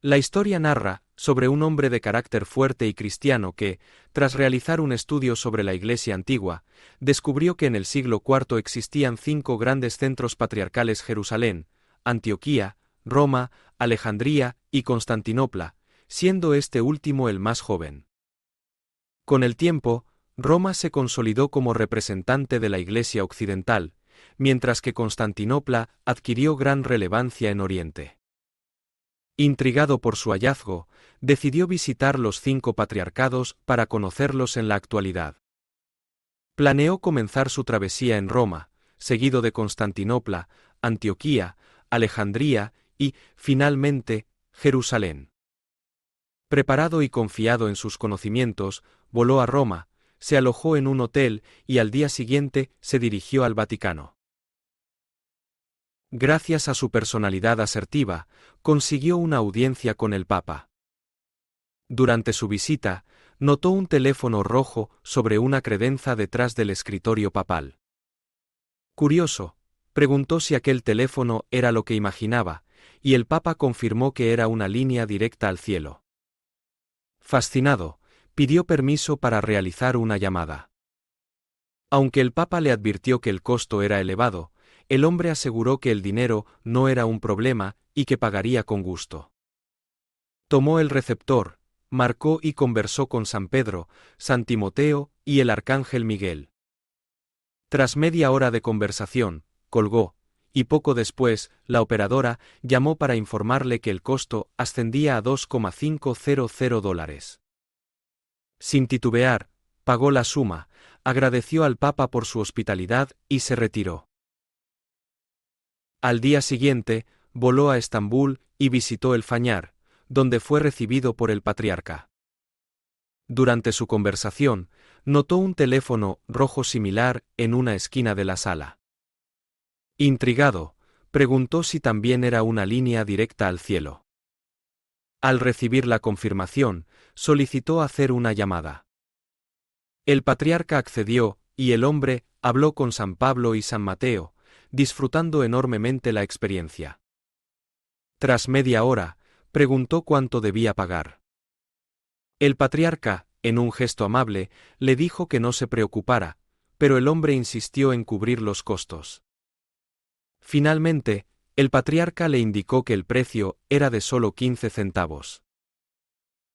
La historia narra sobre un hombre de carácter fuerte y cristiano que, tras realizar un estudio sobre la Iglesia antigua, descubrió que en el siglo IV existían 5 grandes centros patriarcales: Jerusalén, Antioquía, Roma, Alejandría y Constantinopla, siendo este último el más joven. Con el tiempo, Roma se consolidó como representante de la Iglesia occidental, mientras que Constantinopla adquirió gran relevancia en Oriente. Intrigado por su hallazgo, decidió visitar los 5 patriarcados para conocerlos en la actualidad. Planeó comenzar su travesía en Roma, seguido de Constantinopla, Antioquía, Alejandría y, finalmente, Jerusalén. Preparado y confiado en sus conocimientos, voló a Roma, se alojó en un hotel y al día siguiente se dirigió al Vaticano. Gracias a su personalidad asertiva, consiguió una audiencia con el Papa. Durante su visita, notó un teléfono rojo sobre una credenza detrás del escritorio papal. Curioso, preguntó si aquel teléfono era lo que imaginaba, y el Papa confirmó que era una línea directa al cielo. Fascinado, pidió permiso para realizar una llamada. Aunque el Papa le advirtió que el costo era elevado, el hombre aseguró que el dinero no era un problema y que pagaría con gusto. Tomó el receptor, marcó y conversó con San Pedro, San Timoteo y el arcángel Miguel. Tras media hora de conversación, colgó, y poco después, la operadora llamó para informarle que el costo ascendía a $2,500. Sin titubear, pagó la suma, agradeció al Papa por su hospitalidad y se retiró. Al día siguiente, voló a Estambul y visitó el Fañar, donde fue recibido por el patriarca. Durante su conversación, notó un teléfono rojo similar en una esquina de la sala. Intrigado, preguntó si también era una línea directa al cielo. Al recibir la confirmación, solicitó hacer una llamada. El patriarca accedió, y el hombre habló con San Pablo y San Mateo, disfrutando enormemente la experiencia. Tras media hora, preguntó cuánto debía pagar. El patriarca, en un gesto amable, le dijo que no se preocupara, pero el hombre insistió en cubrir los costos. Finalmente, el patriarca le indicó que el precio era de solo 15 centavos.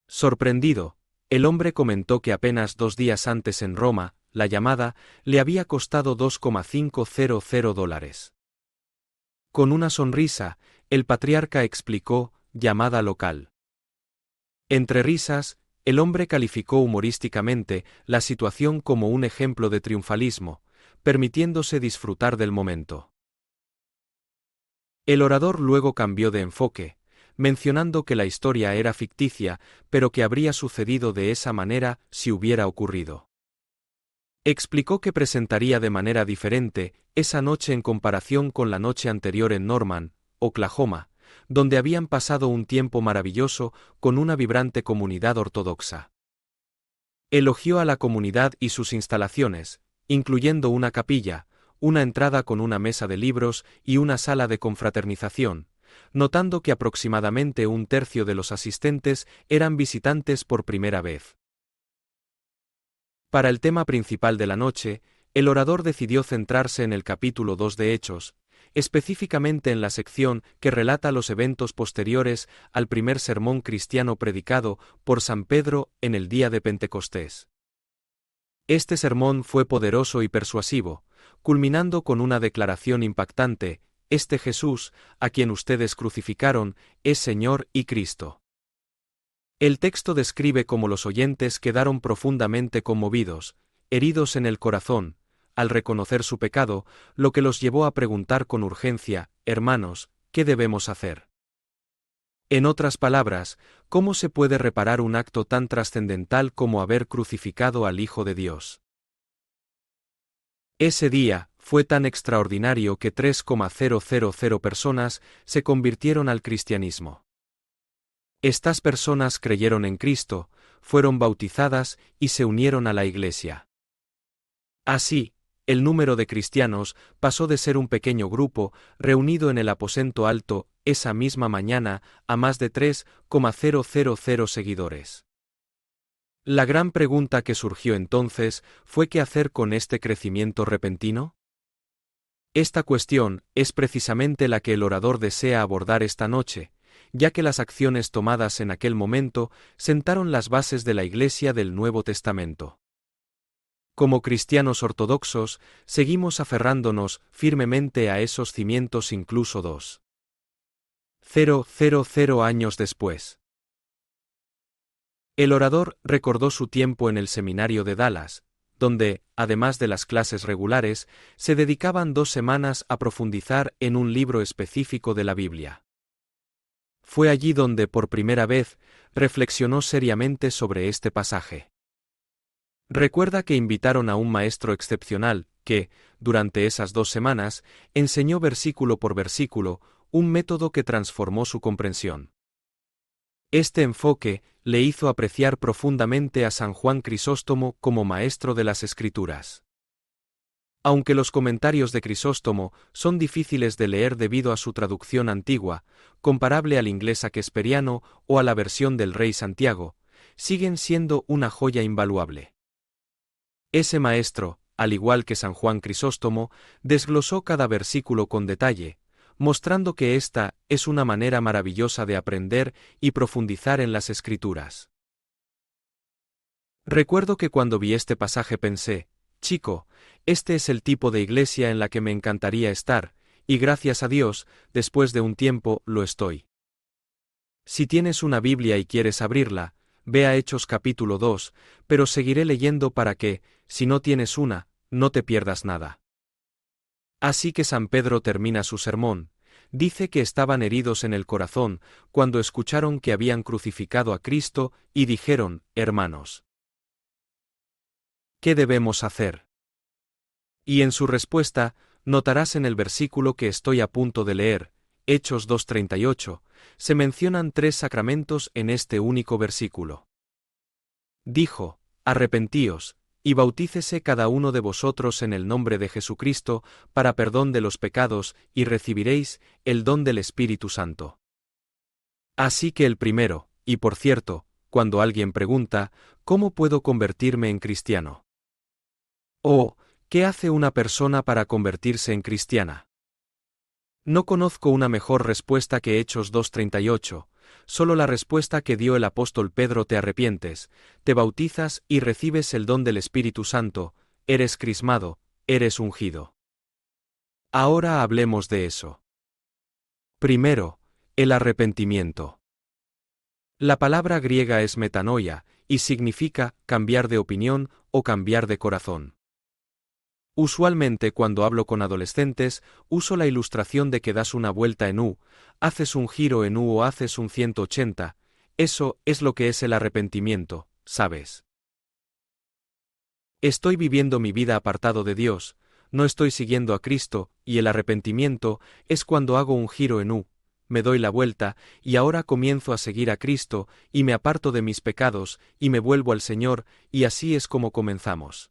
Sorprendido, el hombre comentó que apenas 2 días antes en Roma, la llamada le había costado $2,500. Con una sonrisa, el patriarca explicó: llamada local. Entre risas, el hombre calificó humorísticamente la situación como un ejemplo de triunfalismo, permitiéndose disfrutar del momento. El orador luego cambió de enfoque, mencionando que la historia era ficticia, pero que habría sucedido de esa manera si hubiera ocurrido. Explicó que presentaría de manera diferente esa noche en comparación con la noche anterior en Norman, Oklahoma, donde habían pasado un tiempo maravilloso con una vibrante comunidad ortodoxa. Elogió a la comunidad y sus instalaciones, incluyendo una capilla, una entrada con una mesa de libros y una sala de confraternización, notando que aproximadamente 1/3 de los asistentes eran visitantes por primera vez. Para el tema principal de la noche, el orador decidió centrarse en el capítulo 2 de Hechos, específicamente en la sección que relata los eventos posteriores al primer sermón cristiano predicado por San Pedro en el día de Pentecostés. Este sermón fue poderoso y persuasivo, culminando con una declaración impactante: «Este Jesús, a quien ustedes crucificaron, es Señor y Cristo». El texto describe cómo los oyentes quedaron profundamente conmovidos, heridos en el corazón, al reconocer su pecado, lo que los llevó a preguntar con urgencia: «Hermanos, ¿qué debemos hacer?». En otras palabras, ¿cómo se puede reparar un acto tan trascendental como haber crucificado al Hijo de Dios? Ese día fue tan extraordinario que 3,000 personas se convirtieron al cristianismo. Estas personas creyeron en Cristo, fueron bautizadas y se unieron a la Iglesia. Así, el número de cristianos pasó de ser un pequeño grupo reunido en el aposento alto esa misma mañana, a más de 3,000 seguidores. La gran pregunta que surgió entonces fue ¿qué hacer con este crecimiento repentino? Esta cuestión es precisamente la que el orador desea abordar esta noche, ya que las acciones tomadas en aquel momento sentaron las bases de la Iglesia del Nuevo Testamento. Como cristianos ortodoxos, seguimos aferrándonos firmemente a esos cimientos incluso 2,000 años después. El orador recordó su tiempo en el seminario de Dallas, donde, además de las clases regulares, se dedicaban 2 semanas a profundizar en un libro específico de la Biblia. Fue allí donde por primera vez reflexionó seriamente sobre este pasaje. Recuerda que invitaron a un maestro excepcional que, durante esas 2 semanas, enseñó versículo por versículo, un método que transformó su comprensión. Este enfoque le hizo apreciar profundamente a San Juan Crisóstomo como maestro de las Escrituras. Aunque los comentarios de Crisóstomo son difíciles de leer debido a su traducción antigua, comparable al inglés shakespeariano o a la versión del Rey Santiago, siguen siendo una joya invaluable. Ese maestro, al igual que San Juan Crisóstomo, desglosó cada versículo con detalle, mostrando que esta es una manera maravillosa de aprender y profundizar en las Escrituras. Recuerdo que cuando vi este pasaje pensé, chico, este es el tipo de iglesia en la que me encantaría estar, y gracias a Dios, después de un tiempo, lo estoy. Si tienes una Biblia y quieres abrirla, ve a Hechos capítulo 2, pero seguiré leyendo para que, si no tienes una, no te pierdas nada. Así que San Pedro termina su sermón. Dice que estaban heridos en el corazón cuando escucharon que habían crucificado a Cristo y dijeron, hermanos, ¿qué debemos hacer? Y en su respuesta, notarás en el versículo que estoy a punto de leer, Hechos 2:38, se mencionan 3 sacramentos en este único versículo. Dijo, arrepentíos, y bautícese cada uno de vosotros en el nombre de Jesucristo, para perdón de los pecados, y recibiréis el don del Espíritu Santo. Así que el primero, y por cierto, cuando alguien pregunta, ¿cómo puedo convertirme en cristiano? O, ¿qué hace una persona para convertirse en cristiana? No conozco una mejor respuesta que Hechos 2:38, solo la respuesta que dio el apóstol Pedro: te arrepientes, te bautizas y recibes el don del Espíritu Santo, eres crismado, eres ungido. Ahora hablemos de eso. Primero, el arrepentimiento. La palabra griega es metanoia, y significa cambiar de opinión o cambiar de corazón. Usualmente cuando hablo con adolescentes, uso la ilustración de que das una vuelta en U, haces un giro en U o haces un 180, eso es lo que es el arrepentimiento, ¿sabes? Estoy viviendo mi vida apartado de Dios, no estoy siguiendo a Cristo, y el arrepentimiento es cuando hago un giro en U, me doy la vuelta, y ahora comienzo a seguir a Cristo, y me aparto de mis pecados, y me vuelvo al Señor, y así es como comenzamos.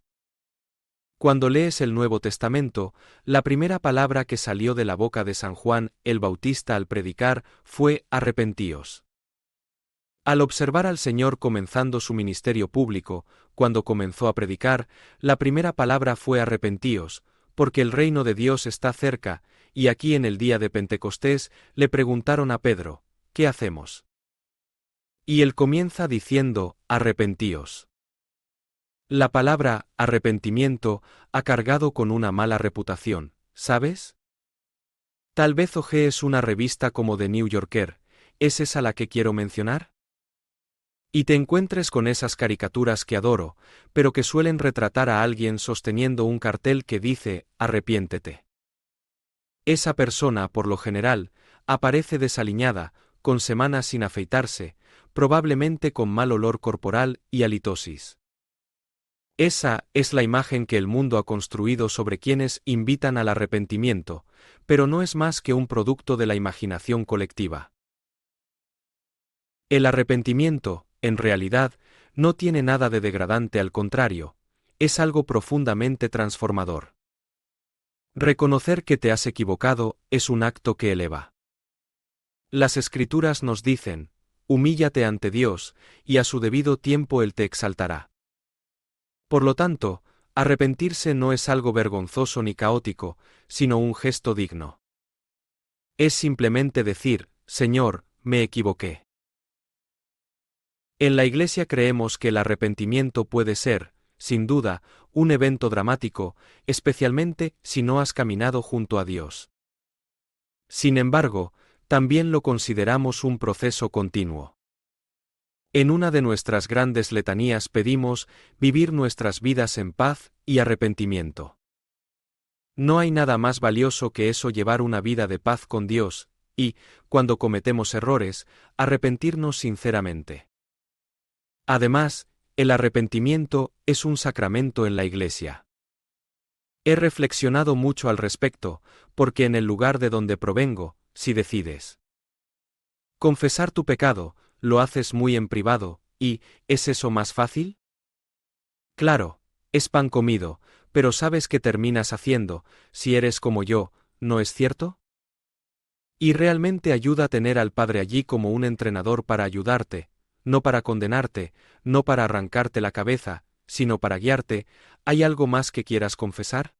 Cuando lees el Nuevo Testamento, la primera palabra que salió de la boca de San Juan el Bautista al predicar fue arrepentíos. Al observar al Señor comenzando su ministerio público, cuando comenzó a predicar, la primera palabra fue arrepentíos, porque el reino de Dios está cerca, y aquí en el día de Pentecostés le preguntaron a Pedro, ¿qué hacemos? Y él comienza diciendo, arrepentíos. La palabra arrepentimiento ha cargado con una mala reputación, ¿sabes? Tal vez hojees una revista como The New Yorker, ¿es esa la que quiero mencionar? Y te encuentres con esas caricaturas que adoro, pero que suelen retratar a alguien sosteniendo un cartel que dice, arrepiéntete. Esa persona, por lo general, aparece desaliñada, con semanas sin afeitarse, probablemente con mal olor corporal y halitosis. Esa es la imagen que el mundo ha construido sobre quienes invitan al arrepentimiento, pero no es más que un producto de la imaginación colectiva. El arrepentimiento, en realidad, no tiene nada de degradante, al contrario, es algo profundamente transformador. Reconocer que te has equivocado es un acto que eleva. Las Escrituras nos dicen: humíllate ante Dios, y a su debido tiempo Él te exaltará. Por lo tanto, arrepentirse no es algo vergonzoso ni caótico, sino un gesto digno. Es simplemente decir: Señor, me equivoqué. En la Iglesia creemos que el arrepentimiento puede ser, sin duda, un evento dramático, especialmente si no has caminado junto a Dios. Sin embargo, también lo consideramos un proceso continuo. En una de nuestras grandes letanías pedimos vivir nuestras vidas en paz y arrepentimiento. No hay nada más valioso que eso, llevar una vida de paz con Dios, y, cuando cometemos errores, arrepentirnos sinceramente. Además, el arrepentimiento es un sacramento en la Iglesia. He reflexionado mucho al respecto, porque en el lugar de donde provengo, si decides confesar tu pecado, lo haces muy en privado, y, ¿es eso más fácil? Claro, es pan comido, pero sabes qué terminas haciendo, si eres como yo, ¿no es cierto? Y realmente ayuda a tener al Padre allí como un entrenador para ayudarte, no para condenarte, no para arrancarte la cabeza, sino para guiarte. ¿Hay algo más que quieras confesar?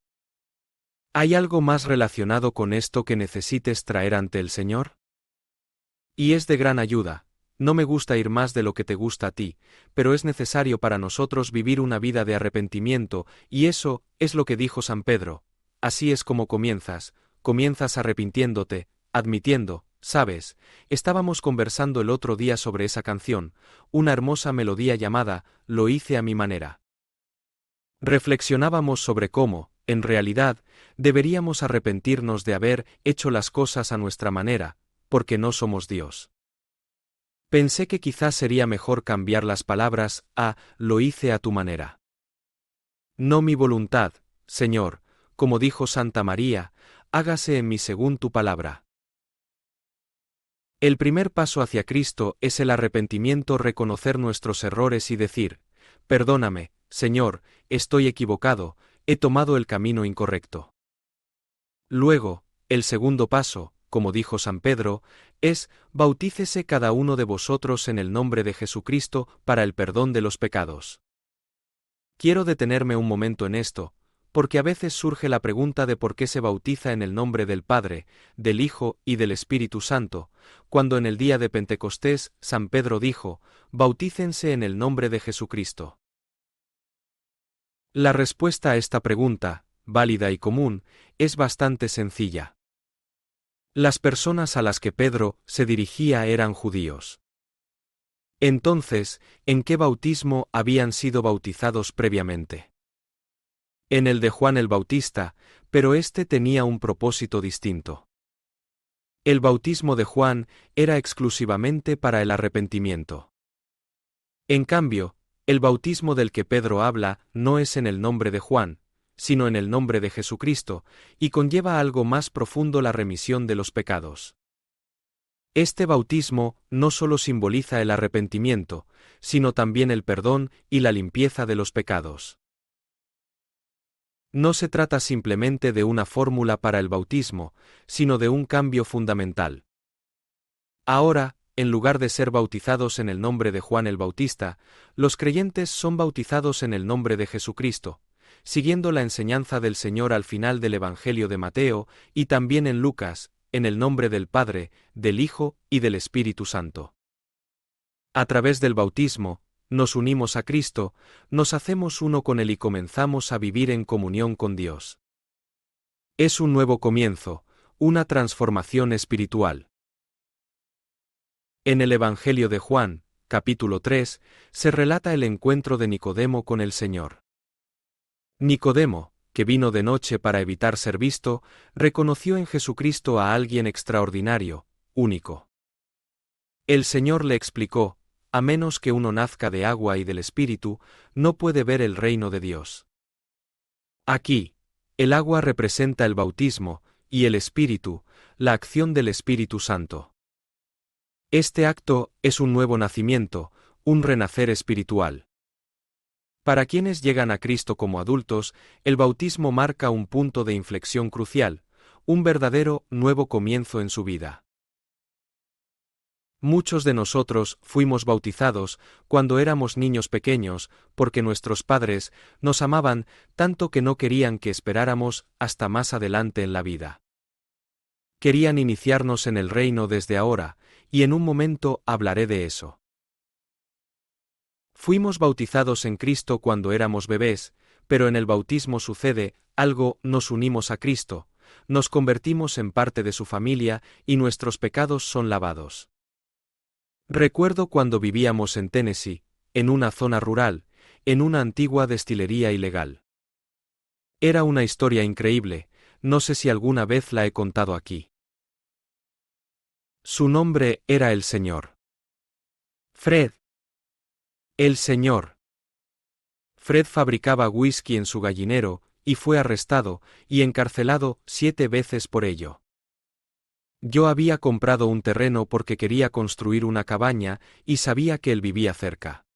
¿Hay algo más relacionado con esto que necesites traer ante el Señor? Y es de gran ayuda. No me gusta ir más de lo que te gusta a ti, pero es necesario para nosotros vivir una vida de arrepentimiento, y eso es lo que dijo San Pedro. Así es como comienzas arrepintiéndote, admitiendo, sabes, estábamos conversando el otro día sobre esa canción, una hermosa melodía llamada Lo hice a mi manera. Reflexionábamos sobre cómo, en realidad, deberíamos arrepentirnos de haber hecho las cosas a nuestra manera, porque no somos Dios. Pensé que quizás sería mejor cambiar las palabras a lo hice a tu manera. No mi voluntad, Señor, como dijo Santa María, hágase en mí según tu palabra. El primer paso hacia Cristo es el arrepentimiento, reconocer nuestros errores y decir: perdóname, Señor, estoy equivocado, he tomado el camino incorrecto. Luego, el segundo paso, como dijo San Pedro, es: bautícese cada uno de vosotros en el nombre de Jesucristo para el perdón de los pecados. Quiero detenerme un momento en esto, porque a veces surge la pregunta de por qué se bautiza en el nombre del Padre, del Hijo y del Espíritu Santo, cuando en el día de Pentecostés San Pedro dijo: bautícense en el nombre de Jesucristo. La respuesta a esta pregunta, válida y común, es bastante sencilla. Las personas a las que Pedro se dirigía eran judíos. Entonces, ¿en qué bautismo habían sido bautizados previamente? En el de Juan el Bautista, pero este tenía un propósito distinto. El bautismo de Juan era exclusivamente para el arrepentimiento. En cambio, el bautismo del que Pedro habla no es en el nombre de Juan, sino en el nombre de Jesucristo, y conlleva algo más profundo: la remisión de los pecados. Este bautismo no solo simboliza el arrepentimiento, sino también el perdón y la limpieza de los pecados. No se trata simplemente de una fórmula para el bautismo, sino de un cambio fundamental. Ahora, en lugar de ser bautizados en el nombre de Juan el Bautista, los creyentes son bautizados en el nombre de Jesucristo, siguiendo la enseñanza del Señor al final del Evangelio de Mateo, y también en Lucas, en el nombre del Padre, del Hijo y del Espíritu Santo. A través del bautismo, nos unimos a Cristo, nos hacemos uno con Él y comenzamos a vivir en comunión con Dios. Es un nuevo comienzo, una transformación espiritual. En el Evangelio de Juan, capítulo 3, se relata el encuentro de Nicodemo con el Señor. Nicodemo, que vino de noche para evitar ser visto, reconoció en Jesucristo a alguien extraordinario, único. El Señor le explicó: a menos que uno nazca de agua y del Espíritu, no puede ver el reino de Dios. Aquí, el agua representa el bautismo, y el Espíritu, la acción del Espíritu Santo. Este acto es un nuevo nacimiento, un renacer espiritual. Para quienes llegan a Cristo como adultos, el bautismo marca un punto de inflexión crucial, un verdadero nuevo comienzo en su vida. Muchos de nosotros fuimos bautizados cuando éramos niños pequeños, porque nuestros padres nos amaban tanto que no querían que esperáramos hasta más adelante en la vida. Querían iniciarnos en el reino desde ahora, y en un momento hablaré de eso. Fuimos bautizados en Cristo cuando éramos bebés, pero en el bautismo sucede algo: nos unimos a Cristo, nos convertimos en parte de su familia y nuestros pecados son lavados. Recuerdo cuando vivíamos en Tennessee, en una zona rural, en una antigua destilería ilegal. Era una historia increíble, no sé si alguna vez la he contado aquí. Su nombre era el Sr. Fred. El Sr. Fred fabricaba whisky en su gallinero, y fue arrestado y encarcelado 7 veces por ello. Yo había comprado un terreno porque quería construir una cabaña y sabía que él vivía cerca.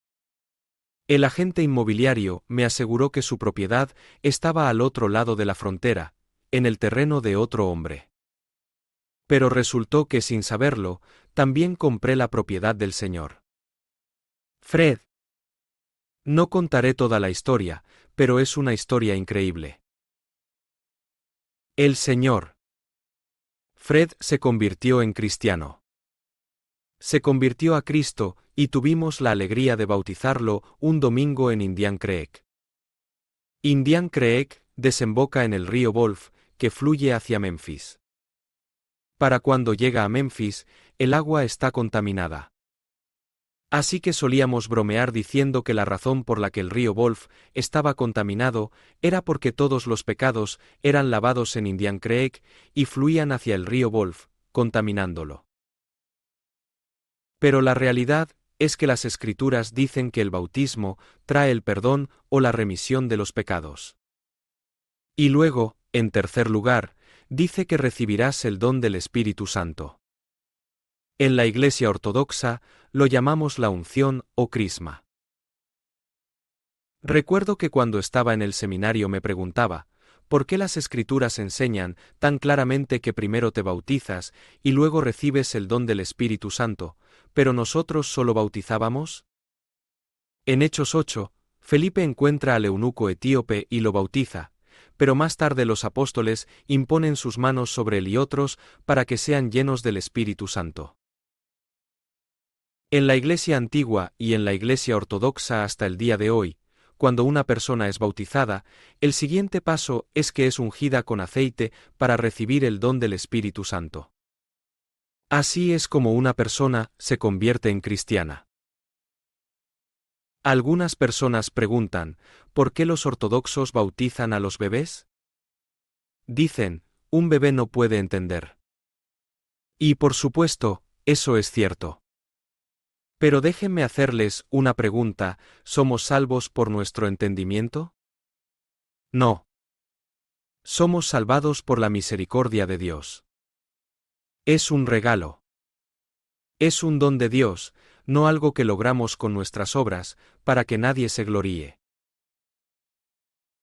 El agente inmobiliario me aseguró que su propiedad estaba al otro lado de la frontera, en el terreno de otro hombre. Pero resultó que, sin saberlo, también compré la propiedad del señor Fred. No contaré toda la historia, pero es una historia increíble. El señor Fred se convirtió en cristiano. Se convirtió a Cristo, y tuvimos la alegría de bautizarlo un domingo en Indian Creek. Indian Creek desemboca en el río Wolf, que fluye hacia Memphis. Para cuando llega a Memphis, el agua está contaminada. Así que solíamos bromear diciendo que la razón por la que el río Wolf estaba contaminado era porque todos los pecados eran lavados en Indian Creek y fluían hacia el río Wolf, contaminándolo. Pero la realidad es que las Escrituras dicen que el bautismo trae el perdón o la remisión de los pecados. Y luego, en tercer lugar, dice que recibirás el don del Espíritu Santo. En la Iglesia Ortodoxa lo llamamos la unción o crisma. Recuerdo que cuando estaba en el seminario me preguntaba, ¿por qué las Escrituras enseñan tan claramente que primero te bautizas y luego recibes el don del Espíritu Santo, pero nosotros solo bautizábamos? En Hechos 8, Felipe encuentra al eunuco etíope y lo bautiza, pero más tarde los apóstoles imponen sus manos sobre él y otros para que sean llenos del Espíritu Santo. En la Iglesia antigua y en la Iglesia ortodoxa hasta el día de hoy, cuando una persona es bautizada, el siguiente paso es que es ungida con aceite para recibir el don del Espíritu Santo. Así es como una persona se convierte en cristiana. Algunas personas preguntan, ¿por qué los ortodoxos bautizan a los bebés? Dicen, un bebé no puede entender. Y por supuesto, eso es cierto. Pero déjenme hacerles una pregunta: ¿somos salvos por nuestro entendimiento? No. Somos salvados por la misericordia de Dios. Es un regalo. Es un don de Dios, no algo que logramos con nuestras obras, para que nadie se gloríe.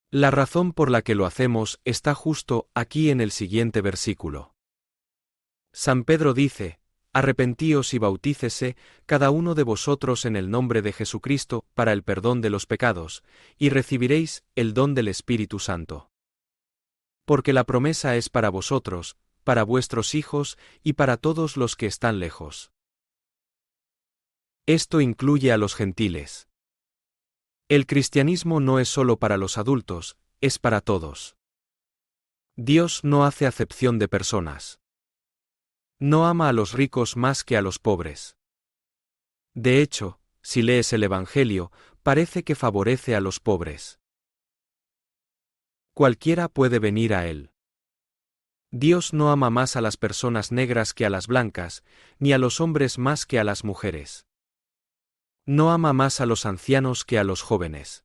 La razón por la que lo hacemos está justo aquí en el siguiente versículo. San Pedro dice: arrepentíos y bautícese cada uno de vosotros en el nombre de Jesucristo para el perdón de los pecados, y recibiréis el don del Espíritu Santo. Porque la promesa es para vosotros, para vuestros hijos y para todos los que están lejos. Esto incluye a los gentiles. El cristianismo no es solo para los adultos, es para todos. Dios no hace acepción de personas. No ama a los ricos más que a los pobres. De hecho, si lees el Evangelio, parece que favorece a los pobres. Cualquiera puede venir a Él. Dios no ama más a las personas negras que a las blancas, ni a los hombres más que a las mujeres. No ama más a los ancianos que a los jóvenes.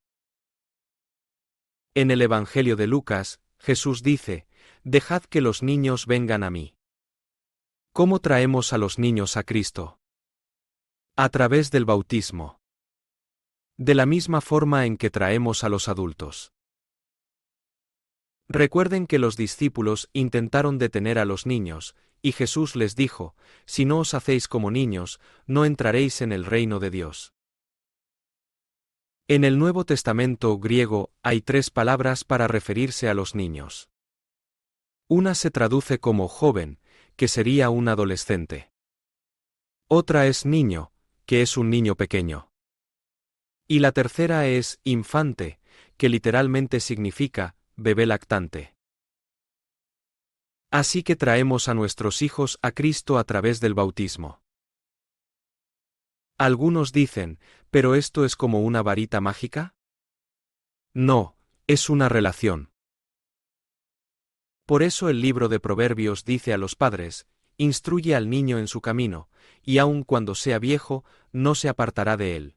En el Evangelio de Lucas, Jesús dice: dejad que los niños vengan a mí. ¿Cómo traemos a los niños a Cristo? A través del bautismo. De la misma forma en que traemos a los adultos. Recuerden que los discípulos intentaron detener a los niños, y Jesús les dijo: si no os hacéis como niños, no entraréis en el reino de Dios. En el Nuevo Testamento griego hay 3 palabras para referirse a los niños. Una se traduce como joven, que sería un adolescente. Otra es niño, que es un niño pequeño. Y la tercera es infante, que literalmente significa bebé lactante. Así que traemos a nuestros hijos a Cristo a través del bautismo. Algunos dicen, ¿pero esto es como una varita mágica? No, es una relación. Por eso el libro de Proverbios dice a los padres: instruye al niño en su camino, y aun cuando sea viejo, no se apartará de él.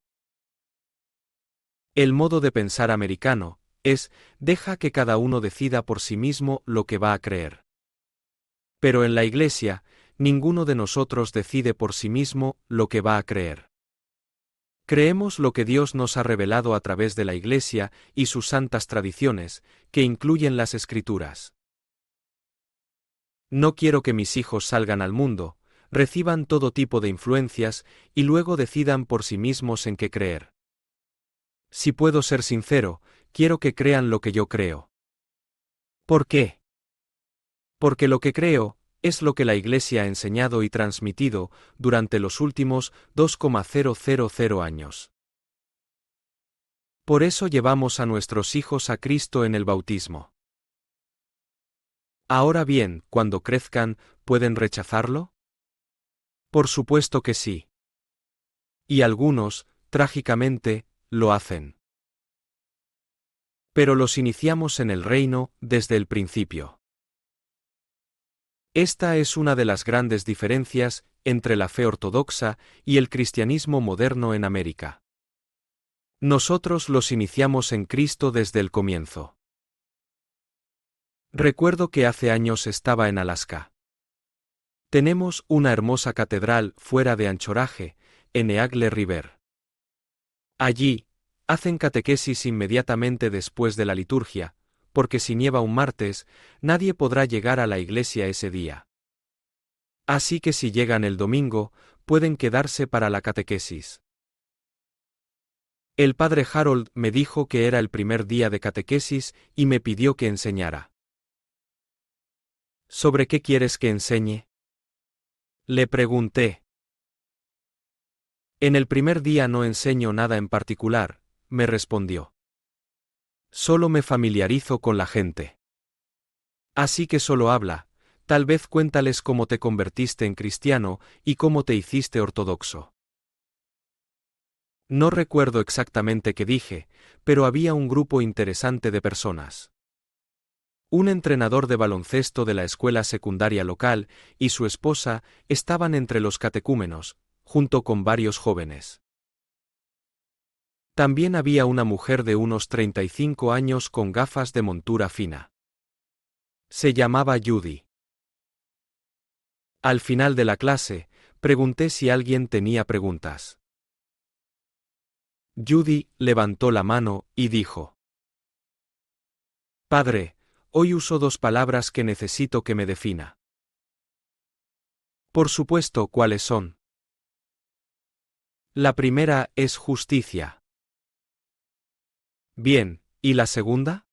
El modo de pensar americano es: deja que cada uno decida por sí mismo lo que va a creer. Pero en la Iglesia, ninguno de nosotros decide por sí mismo lo que va a creer. Creemos lo que Dios nos ha revelado a través de la Iglesia y sus santas tradiciones, que incluyen las Escrituras. No quiero que mis hijos salgan al mundo, reciban todo tipo de influencias y luego decidan por sí mismos en qué creer. Si puedo ser sincero, quiero que crean lo que yo creo. ¿Por qué? Porque lo que creo es lo que la Iglesia ha enseñado y transmitido durante los últimos 2,000 años. Por eso llevamos a nuestros hijos a Cristo en el bautismo. Ahora bien, cuando crezcan, ¿pueden rechazarlo? Por supuesto que sí. Y algunos, trágicamente, lo hacen. Pero los iniciamos en el reino desde el principio. Esta es una de las grandes diferencias entre la fe ortodoxa y el cristianismo moderno en América. Nosotros los iniciamos en Cristo desde el comienzo. Recuerdo que hace años estaba en Alaska. Tenemos una hermosa catedral fuera de Anchorage, en Eagle River. Allí, hacen catequesis inmediatamente después de la liturgia, porque si nieva un martes, nadie podrá llegar a la iglesia ese día. Así que si llegan el domingo, pueden quedarse para la catequesis. El padre Harold me dijo que era el primer día de catequesis y me pidió que enseñara. ¿Sobre qué quieres que enseñe? Le pregunté. En el primer día no enseño nada en particular, me respondió. Solo me familiarizo con la gente. Así que solo habla, tal vez cuéntales cómo te convertiste en cristiano y cómo te hiciste ortodoxo. No recuerdo exactamente qué dije, pero había un grupo interesante de personas. Un entrenador de baloncesto de la escuela secundaria local y su esposa estaban entre los catecúmenos, junto con varios jóvenes. También había una mujer de unos 35 años con gafas de montura fina. Se llamaba Judy. Al final de la clase, pregunté si alguien tenía preguntas. Judy levantó la mano y dijo: Padre, hoy uso 2 palabras que necesito que me defina. Por supuesto, ¿cuáles son? La primera es justicia. Bien, ¿y la segunda?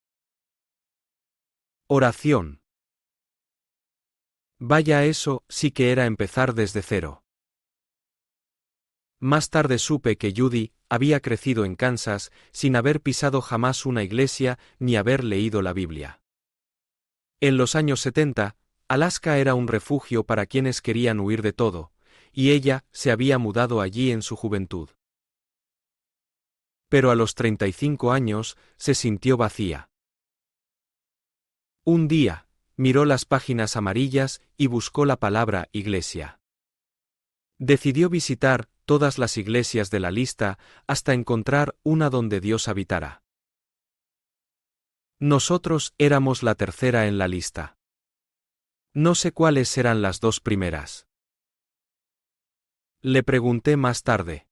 Oración. Vaya, eso sí que era empezar desde cero. Más tarde supe que Judy había crecido en Kansas sin haber pisado jamás una iglesia ni haber leído la Biblia. En los años 70, Alaska era un refugio para quienes querían huir de todo, y ella se había mudado allí en su juventud. Pero a los 35 años se sintió vacía. Un día, miró las páginas amarillas y buscó la palabra iglesia. Decidió visitar todas las iglesias de la lista hasta encontrar una donde Dios habitara. Nosotros éramos la tercera en la lista. No sé cuáles eran las 2 primeras. Le pregunté más tarde.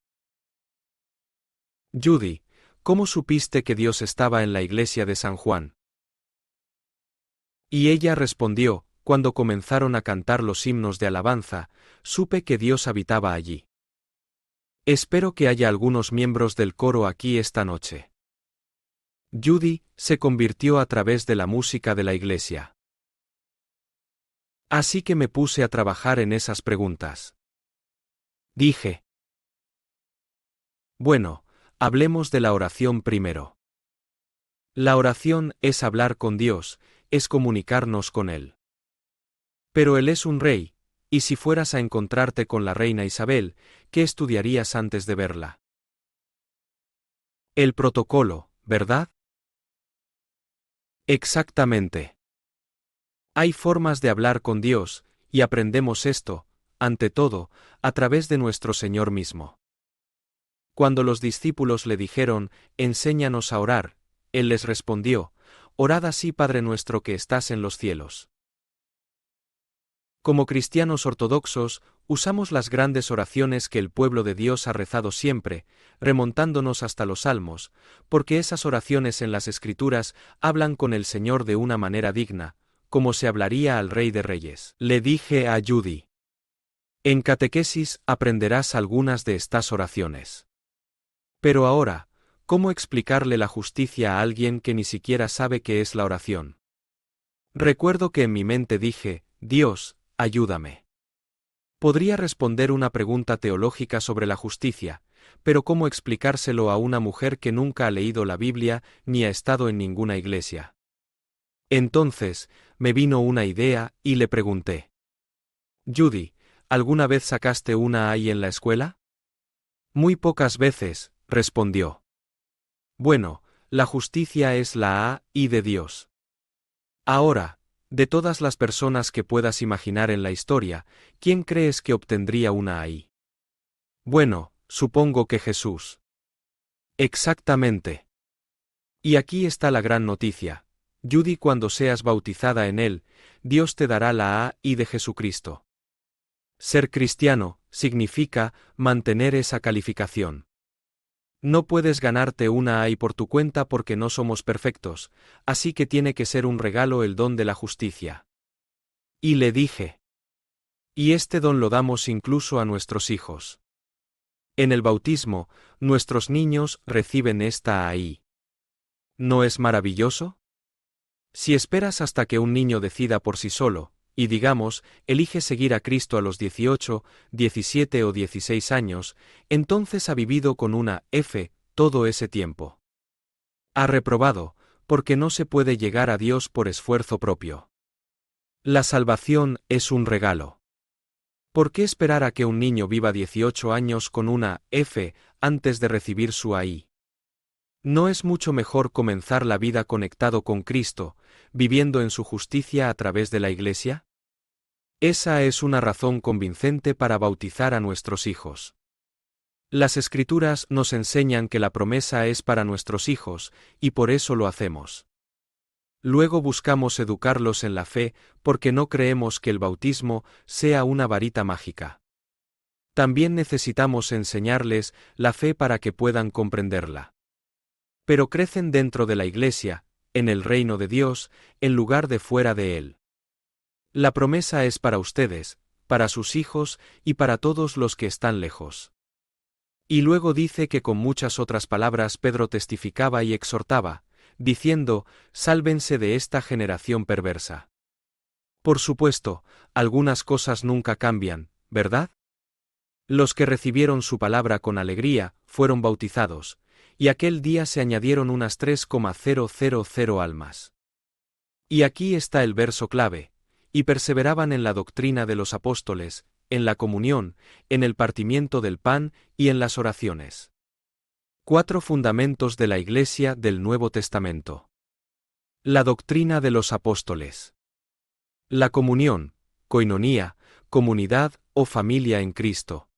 Judy, ¿cómo supiste que Dios estaba en la iglesia de San Juan? Y ella respondió: cuando comenzaron a cantar los himnos de alabanza, supe que Dios habitaba allí. Espero que haya algunos miembros del coro aquí esta noche. Judy se convirtió a través de la música de la iglesia. Así que me puse a trabajar en esas preguntas. Dije: bueno, hablemos de la oración primero. La oración es hablar con Dios, es comunicarnos con Él. Pero Él es un rey, y si fueras a encontrarte con la reina Isabel, ¿qué estudiarías antes de verla? El protocolo, ¿verdad? Exactamente. Hay formas de hablar con Dios, y aprendemos esto, ante todo, a través de nuestro Señor mismo. Cuando los discípulos le dijeron, enséñanos a orar, Él les respondió, orad así Padre nuestro que estás en los cielos. Como cristianos ortodoxos, usamos las grandes oraciones que el pueblo de Dios ha rezado siempre, remontándonos hasta los Salmos, porque esas oraciones en las Escrituras hablan con el Señor de una manera digna, como se hablaría al Rey de Reyes. Le dije a Judy: en catequesis aprenderás algunas de estas oraciones. Pero ahora, ¿cómo explicarle la justicia a alguien que ni siquiera sabe qué es la oración? Recuerdo que en mi mente dije, Dios, ayúdame. Podría responder una pregunta teológica sobre la justicia, pero ¿cómo explicárselo a una mujer que nunca ha leído la Biblia ni ha estado en ninguna iglesia? Entonces, me vino una idea y le pregunté: Judy, ¿alguna vez sacaste una A en la escuela? Muy pocas veces, respondió. Bueno, la justicia es la A y de Dios. Ahora, de todas las personas que puedas imaginar en la historia, ¿quién crees que obtendría una ahí? Bueno, supongo que Jesús. Exactamente. Y aquí está la gran noticia. Judy, cuando seas bautizada en Él, Dios te dará la A y de Jesucristo. Ser cristiano significa mantener esa calificación. No puedes ganarte una A por tu cuenta porque no somos perfectos, así que tiene que ser un regalo el don de la justicia. Y le dije: y este don lo damos incluso a nuestros hijos. En el bautismo, nuestros niños reciben esta A. ¿No es maravilloso? Si esperas hasta que un niño decida por sí solo, y digamos, elige seguir a Cristo a los 18, 17 o 16 años, entonces ha vivido con una F todo ese tiempo. Ha reprobado, porque no se puede llegar a Dios por esfuerzo propio. La salvación es un regalo. ¿Por qué esperar a que un niño viva 18 años con una F antes de recibir su AI? ¿No es mucho mejor comenzar la vida conectado con Cristo, viviendo en su justicia a través de la Iglesia? Esa es una razón convincente para bautizar a nuestros hijos. Las Escrituras nos enseñan que la promesa es para nuestros hijos, y por eso lo hacemos. Luego buscamos educarlos en la fe, porque no creemos que el bautismo sea una varita mágica. También necesitamos enseñarles la fe para que puedan comprenderla. Pero crecen dentro de la Iglesia, en el reino de Dios, en lugar de fuera de él. La promesa es para ustedes, para sus hijos y para todos los que están lejos. Y luego dice que con muchas otras palabras Pedro testificaba y exhortaba, diciendo, sálvense de esta generación perversa. Por supuesto, algunas cosas nunca cambian, ¿verdad? Los que recibieron su palabra con alegría fueron bautizados, y aquel día se añadieron unas 3,000 almas. Y aquí está el verso clave: y perseveraban en la doctrina de los apóstoles, en la comunión, en el partimiento del pan y en las oraciones. 4 fundamentos de la Iglesia del Nuevo Testamento. La doctrina de los apóstoles. La comunión, coinonía, comunidad o familia en Cristo.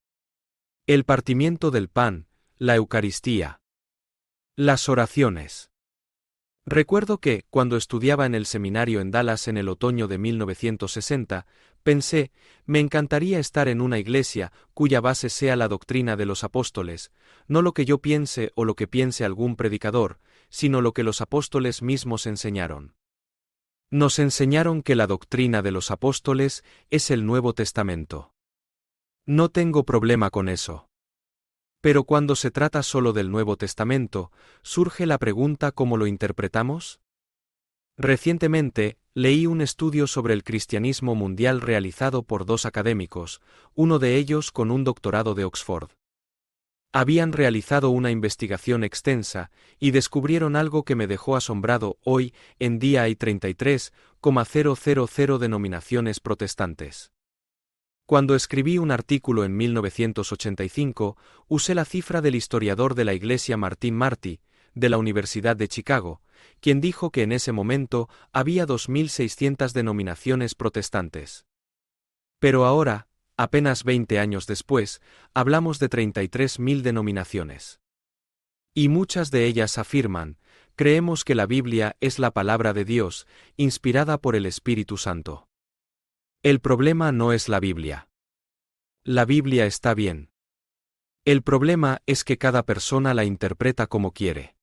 El partimiento del pan, la Eucaristía. Las oraciones. Recuerdo que, cuando estudiaba en el seminario en Dallas en el otoño de 1960, pensé, me encantaría estar en una iglesia cuya base sea la doctrina de los apóstoles, no lo que yo piense o lo que piense algún predicador, sino lo que los apóstoles mismos enseñaron. Nos enseñaron que la doctrina de los apóstoles es el Nuevo Testamento. No tengo problema con eso. Pero cuando se trata solo del Nuevo Testamento, surge la pregunta ¿cómo lo interpretamos? Recientemente, leí un estudio sobre el cristianismo mundial realizado por dos académicos, uno de ellos con un doctorado de Oxford. Habían realizado una investigación extensa y descubrieron algo que me dejó asombrado. Hoy en día hay 33,000 denominaciones protestantes. Cuando escribí un artículo en 1985, usé la cifra del historiador de la Iglesia Martin Marty, de la Universidad de Chicago, quien dijo que en ese momento había 2.600 denominaciones protestantes. Pero ahora, apenas 20 años después, hablamos de 33.000 denominaciones. Y muchas de ellas afirman, creemos que la Biblia es la palabra de Dios, inspirada por el Espíritu Santo. El problema no es la Biblia. La Biblia está bien. El problema es que cada persona la interpreta como quiere.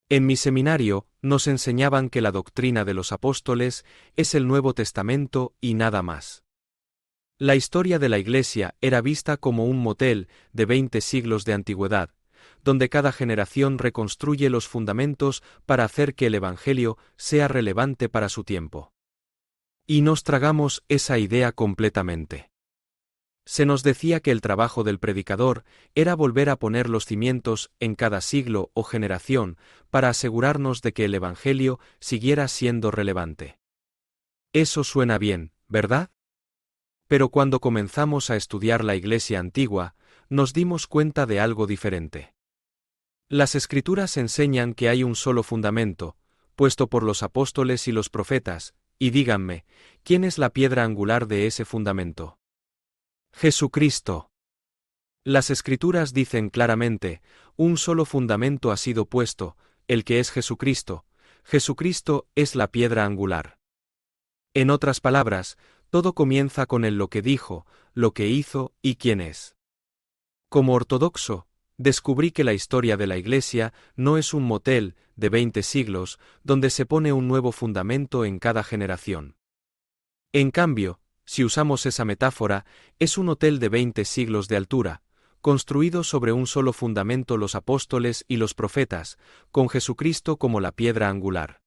En mi seminario, nos enseñaban que la doctrina de los apóstoles es el Nuevo Testamento y nada más. La historia de la Iglesia era vista como un motel de 20 siglos de antigüedad, donde cada generación reconstruye los fundamentos para hacer que el Evangelio sea relevante para su tiempo. Y nos tragamos esa idea completamente. Se nos decía que el trabajo del predicador era volver a poner los cimientos en cada siglo o generación para asegurarnos de que el Evangelio siguiera siendo relevante. Eso suena bien, ¿verdad? Pero cuando comenzamos a estudiar la Iglesia antigua, nos dimos cuenta de algo diferente. Las Escrituras enseñan que hay un solo fundamento, puesto por los apóstoles y los profetas, y díganme, ¿quién es la piedra angular de ese fundamento? Jesucristo. Las Escrituras dicen claramente, un solo fundamento ha sido puesto, el que es Jesucristo. Jesucristo es la piedra angular. En otras palabras, todo comienza con él, lo que dijo, lo que hizo y quién es. Como ortodoxo, descubrí que la historia de la Iglesia no es un motel de 20 siglos donde se pone un nuevo fundamento en cada generación. En cambio, si usamos esa metáfora, es un hotel de 20 siglos de altura, construido sobre un solo fundamento, los apóstoles y los profetas, con Jesucristo como la piedra angular.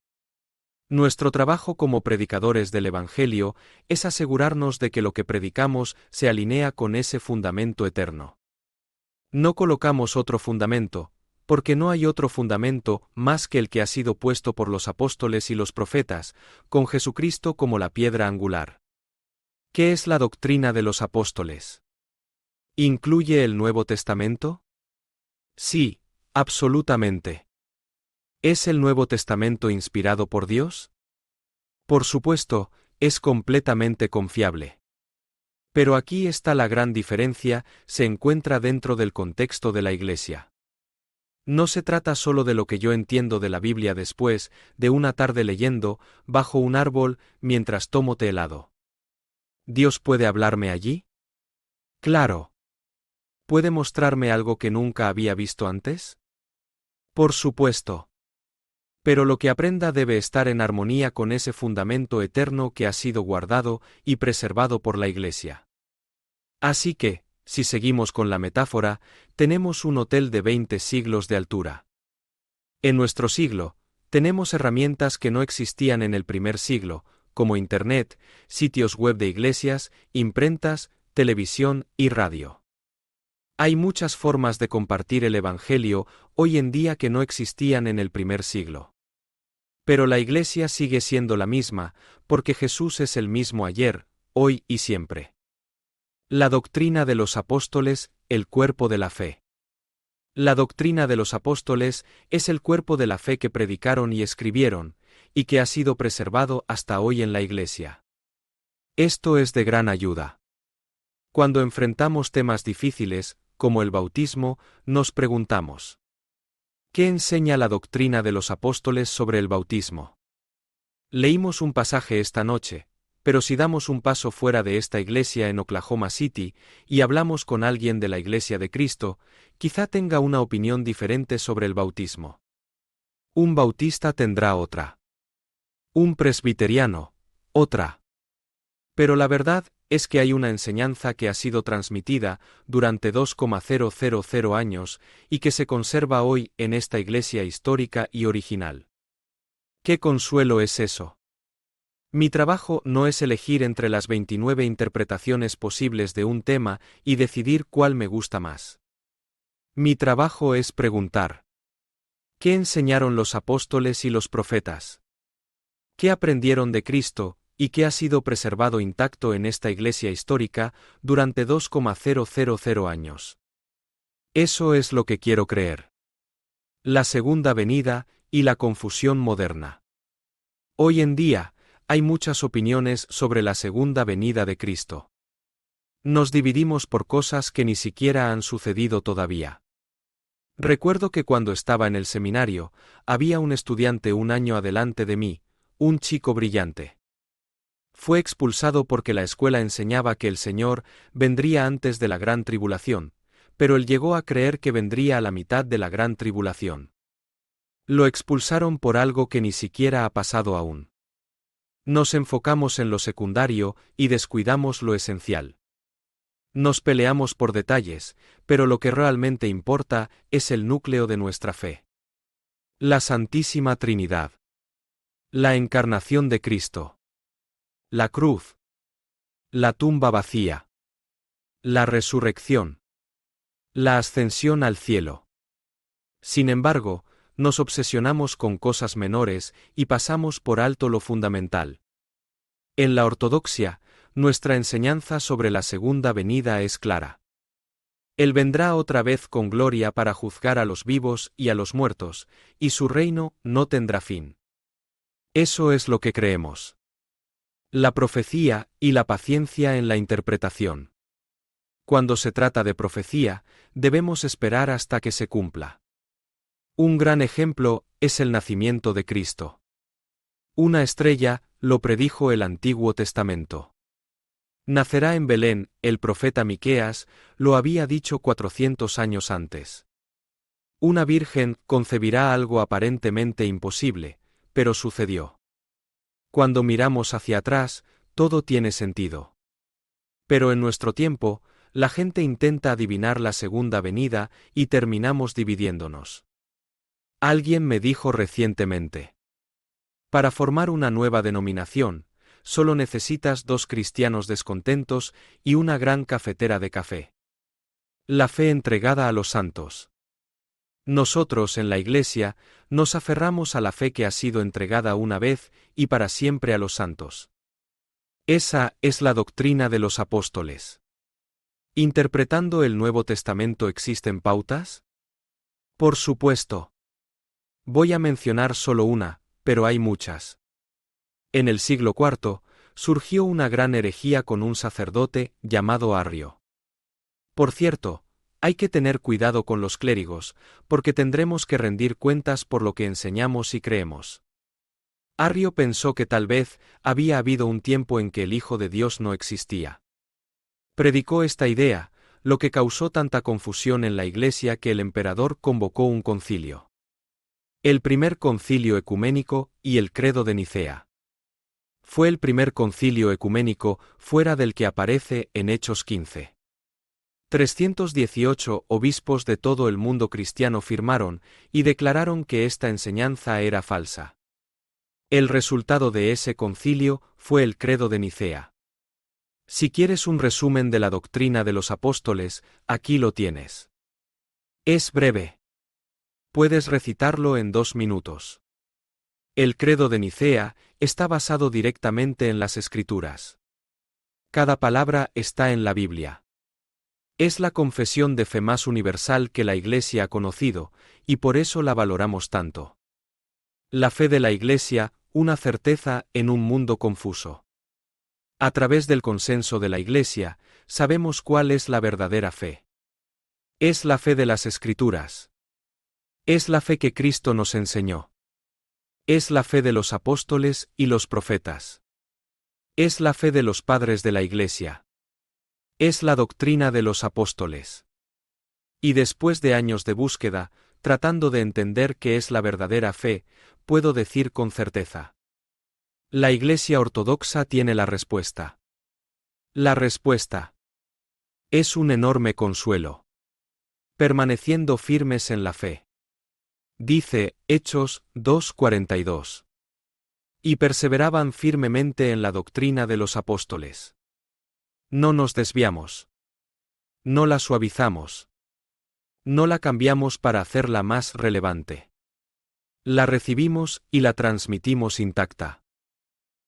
Nuestro trabajo como predicadores del Evangelio es asegurarnos de que lo que predicamos se alinea con ese fundamento eterno. No colocamos otro fundamento, porque no hay otro fundamento más que el que ha sido puesto por los apóstoles y los profetas, con Jesucristo como la piedra angular. ¿Qué es la doctrina de los apóstoles? ¿Incluye el Nuevo Testamento? Sí, absolutamente. ¿Es el Nuevo Testamento inspirado por Dios? Por supuesto, es completamente confiable. Pero aquí está la gran diferencia, se encuentra dentro del contexto de la Iglesia. No se trata solo de lo que yo entiendo de la Biblia después de una tarde leyendo, bajo un árbol, mientras tomo té helado. ¿Dios puede hablarme allí? Claro. ¿Puede mostrarme algo que nunca había visto antes? Por supuesto. Pero lo que aprenda debe estar en armonía con ese fundamento eterno que ha sido guardado y preservado por la Iglesia. Así que, si seguimos con la metáfora, tenemos un hotel de 20 siglos de altura. En nuestro siglo, tenemos herramientas que no existían en el primer siglo, como Internet, sitios web de iglesias, imprentas, televisión y radio. Hay muchas formas de compartir el Evangelio hoy en día que no existían en el primer siglo. Pero la Iglesia sigue siendo la misma, porque Jesús es el mismo ayer, hoy y siempre. La doctrina de los apóstoles, el cuerpo de la fe. La doctrina de los apóstoles es el cuerpo de la fe que predicaron y escribieron, y que ha sido preservado hasta hoy en la Iglesia. Esto es de gran ayuda. Cuando enfrentamos temas difíciles, como el bautismo, nos preguntamos: ¿qué enseña la doctrina de los apóstoles sobre el bautismo? Leímos un pasaje esta noche, pero si damos un paso fuera de esta iglesia en Oklahoma City y hablamos con alguien de la Iglesia de Cristo, quizá tenga una opinión diferente sobre el bautismo. Un bautista tendrá otra. Un presbiteriano. Otra. Pero la verdad es que hay una enseñanza que ha sido transmitida durante 2,000 años y que se conserva hoy en esta iglesia histórica y original. ¿Qué consuelo es eso? Mi trabajo no es elegir entre las 29 interpretaciones posibles de un tema y decidir cuál me gusta más. Mi trabajo es preguntar: ¿qué enseñaron los apóstoles y los profetas? ¿Qué aprendieron de Cristo, y qué ha sido preservado intacto en esta iglesia histórica durante 2,000 años? Eso es lo que quiero creer. La segunda venida y la confusión moderna. Hoy en día, hay muchas opiniones sobre la segunda venida de Cristo. Nos dividimos por cosas que ni siquiera han sucedido todavía. Recuerdo que cuando estaba en el seminario, había un estudiante un año adelante de mí, un chico brillante. Fue expulsado porque la escuela enseñaba que el Señor vendría antes de la gran tribulación, pero él llegó a creer que vendría a la mitad de la gran tribulación. Lo expulsaron por algo que ni siquiera ha pasado aún. Nos enfocamos en lo secundario y descuidamos lo esencial. Nos peleamos por detalles, pero lo que realmente importa es el núcleo de nuestra fe. La Santísima Trinidad. La encarnación de Cristo. La cruz. La tumba vacía. La resurrección. La ascensión al cielo. Sin embargo, nos obsesionamos con cosas menores y pasamos por alto lo fundamental. En la ortodoxia, nuestra enseñanza sobre la segunda venida es clara. Él vendrá otra vez con gloria para juzgar a los vivos y a los muertos, y su reino no tendrá fin. Eso es lo que creemos. La profecía y la paciencia en la interpretación. Cuando se trata de profecía, debemos esperar hasta que se cumpla. Un gran ejemplo es el nacimiento de Cristo. Una estrella lo predijo el Antiguo Testamento. Nacerá en Belén, el profeta Miqueas lo había dicho 400 años antes. Una virgen concebirá algo aparentemente imposible, pero sucedió. Cuando miramos hacia atrás, todo tiene sentido. Pero en nuestro tiempo, la gente intenta adivinar la segunda venida y terminamos dividiéndonos. Alguien me dijo recientemente: para formar una nueva denominación, solo necesitas 2 cristianos descontentos y una gran cafetera de café. La fe entregada a los santos. Nosotros en la Iglesia nos aferramos a la fe que ha sido entregada una vez y para siempre a los santos. Esa es la doctrina de los apóstoles. ¿Interpretando el Nuevo Testamento existen pautas? Por supuesto. Voy a mencionar solo una, pero hay muchas. En el siglo IV, surgió una gran herejía con un sacerdote llamado Arrio. Por cierto, hay que tener cuidado con los clérigos, porque tendremos que rendir cuentas por lo que enseñamos y creemos. Arrio pensó que tal vez había habido un tiempo en que el Hijo de Dios no existía. Predicó esta idea, lo que causó tanta confusión en la Iglesia que el emperador convocó un concilio. El primer concilio ecuménico y el credo de Nicea. Fue el primer concilio ecuménico fuera del que aparece en Hechos 15. 318 obispos de todo el mundo cristiano firmaron y declararon que esta enseñanza era falsa. El resultado de ese concilio fue el credo de Nicea. Si quieres un resumen de la doctrina de los apóstoles, aquí lo tienes. Es breve. Puedes recitarlo en 2 minutos. El credo de Nicea está basado directamente en las Escrituras. Cada palabra está en la Biblia. Es la confesión de fe más universal que la Iglesia ha conocido, y por eso la valoramos tanto. La fe de la Iglesia, una certeza en un mundo confuso. A través del consenso de la Iglesia, sabemos cuál es la verdadera fe. Es la fe de las Escrituras. Es la fe que Cristo nos enseñó. Es la fe de los apóstoles y los profetas. Es la fe de los padres de la Iglesia. Es la doctrina de los apóstoles. Y después de años de búsqueda, tratando de entender qué es la verdadera fe, puedo decir con certeza: La Iglesia Ortodoxa tiene la respuesta. La respuesta es un enorme consuelo. Permaneciendo firmes en la fe. Dice, Hechos 2:42. Y perseveraban firmemente en la doctrina de los apóstoles. No nos desviamos. No la suavizamos. No la cambiamos para hacerla más relevante. La recibimos y la transmitimos intacta.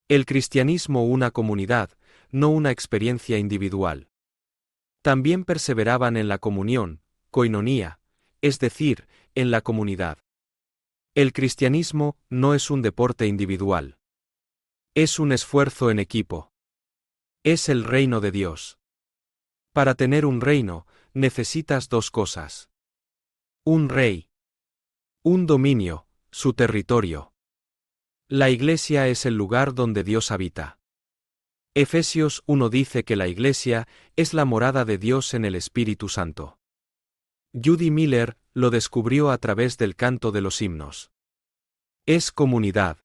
El cristianismo una comunidad, no una experiencia individual. También perseveraban en la comunión, koinonía, es decir, en la comunidad. El cristianismo no es un deporte individual. Es un esfuerzo en equipo. Es el reino de Dios. Para tener un reino, necesitas dos cosas. Un rey. Un dominio, su territorio. La Iglesia es el lugar donde Dios habita. Efesios 1 dice que la Iglesia es la morada de Dios en el Espíritu Santo. Judy Miller lo descubrió a través del canto de los himnos. Es comunidad.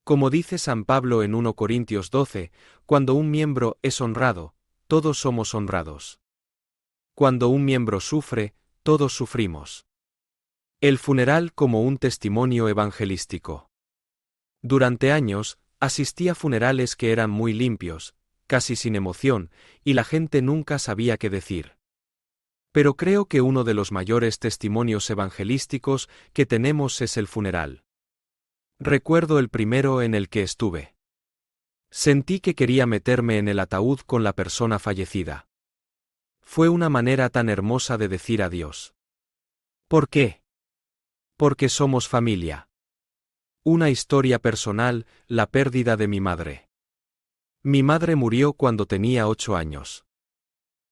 Como dice San Pablo en 1 Corintios 12, cuando un miembro es honrado, todos somos honrados. Cuando un miembro sufre, todos sufrimos. El funeral como un testimonio evangelístico. Durante años, asistí a funerales que eran muy limpios, casi sin emoción, y la gente nunca sabía qué decir. Pero creo que uno de los mayores testimonios evangelísticos que tenemos es el funeral. Recuerdo el primero en el que estuve. Sentí que quería meterme en el ataúd con la persona fallecida. Fue una manera tan hermosa de decir adiós. ¿Por qué? Porque somos familia. Una historia personal, la pérdida de mi madre. Mi madre murió cuando tenía 8 años.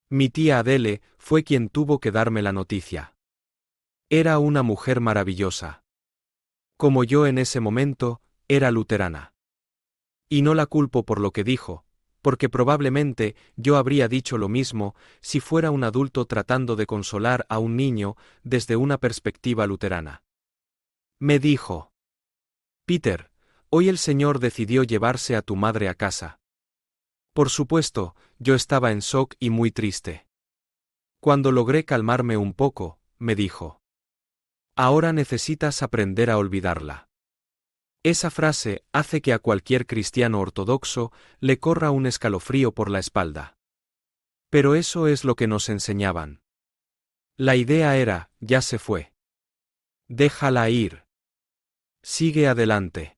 Mi tía Adele fue quien tuvo que darme la noticia. Era una mujer maravillosa. Como yo en ese momento, era luterana. Y no la culpo por lo que dijo, porque probablemente yo habría dicho lo mismo si fuera un adulto tratando de consolar a un niño desde una perspectiva luterana. Me dijo: Peter, hoy el Señor decidió llevarse a tu madre a casa. Por supuesto, yo estaba en shock y muy triste. Cuando logré calmarme un poco, me dijo: ahora necesitas aprender a olvidarla. Esa frase hace que a cualquier cristiano ortodoxo le corra un escalofrío por la espalda. Pero eso es lo que nos enseñaban. La idea era, ya se fue. Déjala ir. Sigue adelante.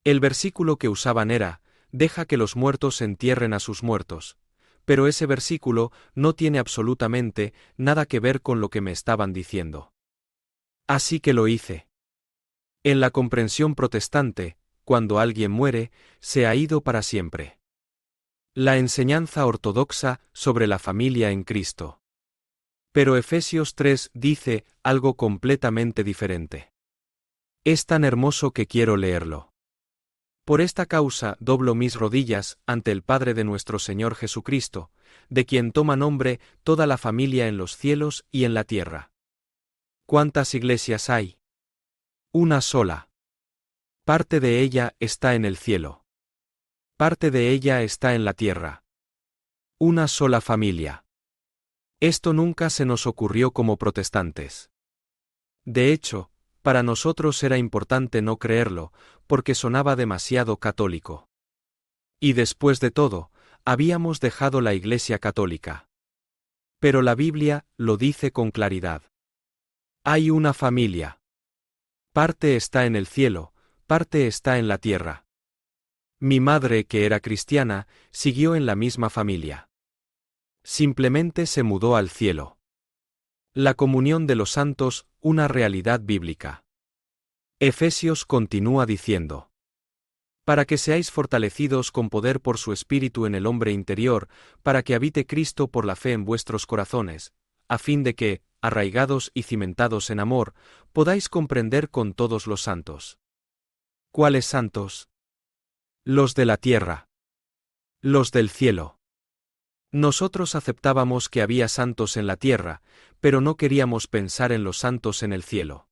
El versículo que usaban era, deja que los muertos entierren a sus muertos, pero ese versículo no tiene absolutamente nada que ver con lo que me estaban diciendo. Así que lo hice. En la comprensión protestante, cuando alguien muere, se ha ido para siempre. La enseñanza ortodoxa sobre la familia en Cristo. Pero Efesios 3 dice algo completamente diferente. Es tan hermoso que quiero leerlo. Por esta causa doblo mis rodillas ante el Padre de nuestro Señor Jesucristo, de quien toma nombre toda la familia en los cielos y en la tierra. ¿Cuántas iglesias hay? Una sola. Parte de ella está en el cielo. Parte de ella está en la tierra. Una sola familia. Esto nunca se nos ocurrió como protestantes. De hecho, para nosotros era importante no creerlo, porque sonaba demasiado católico. Y después de todo, habíamos dejado la Iglesia católica. Pero la Biblia lo dice con claridad. Hay una familia. Parte está en el cielo, parte está en la tierra. Mi madre, que era cristiana, siguió en la misma familia. Simplemente se mudó al cielo. La comunión de los santos, una realidad bíblica. Efesios continúa diciendo: para que seáis fortalecidos con poder por su Espíritu en el hombre interior, para que habite Cristo por la fe en vuestros corazones, a fin de que, arraigados y cimentados en amor, podáis comprender con todos los santos. ¿Cuáles santos? Los de la tierra. Los del cielo. Nosotros aceptábamos que había santos en la tierra, pero no queríamos pensar en los santos en el cielo.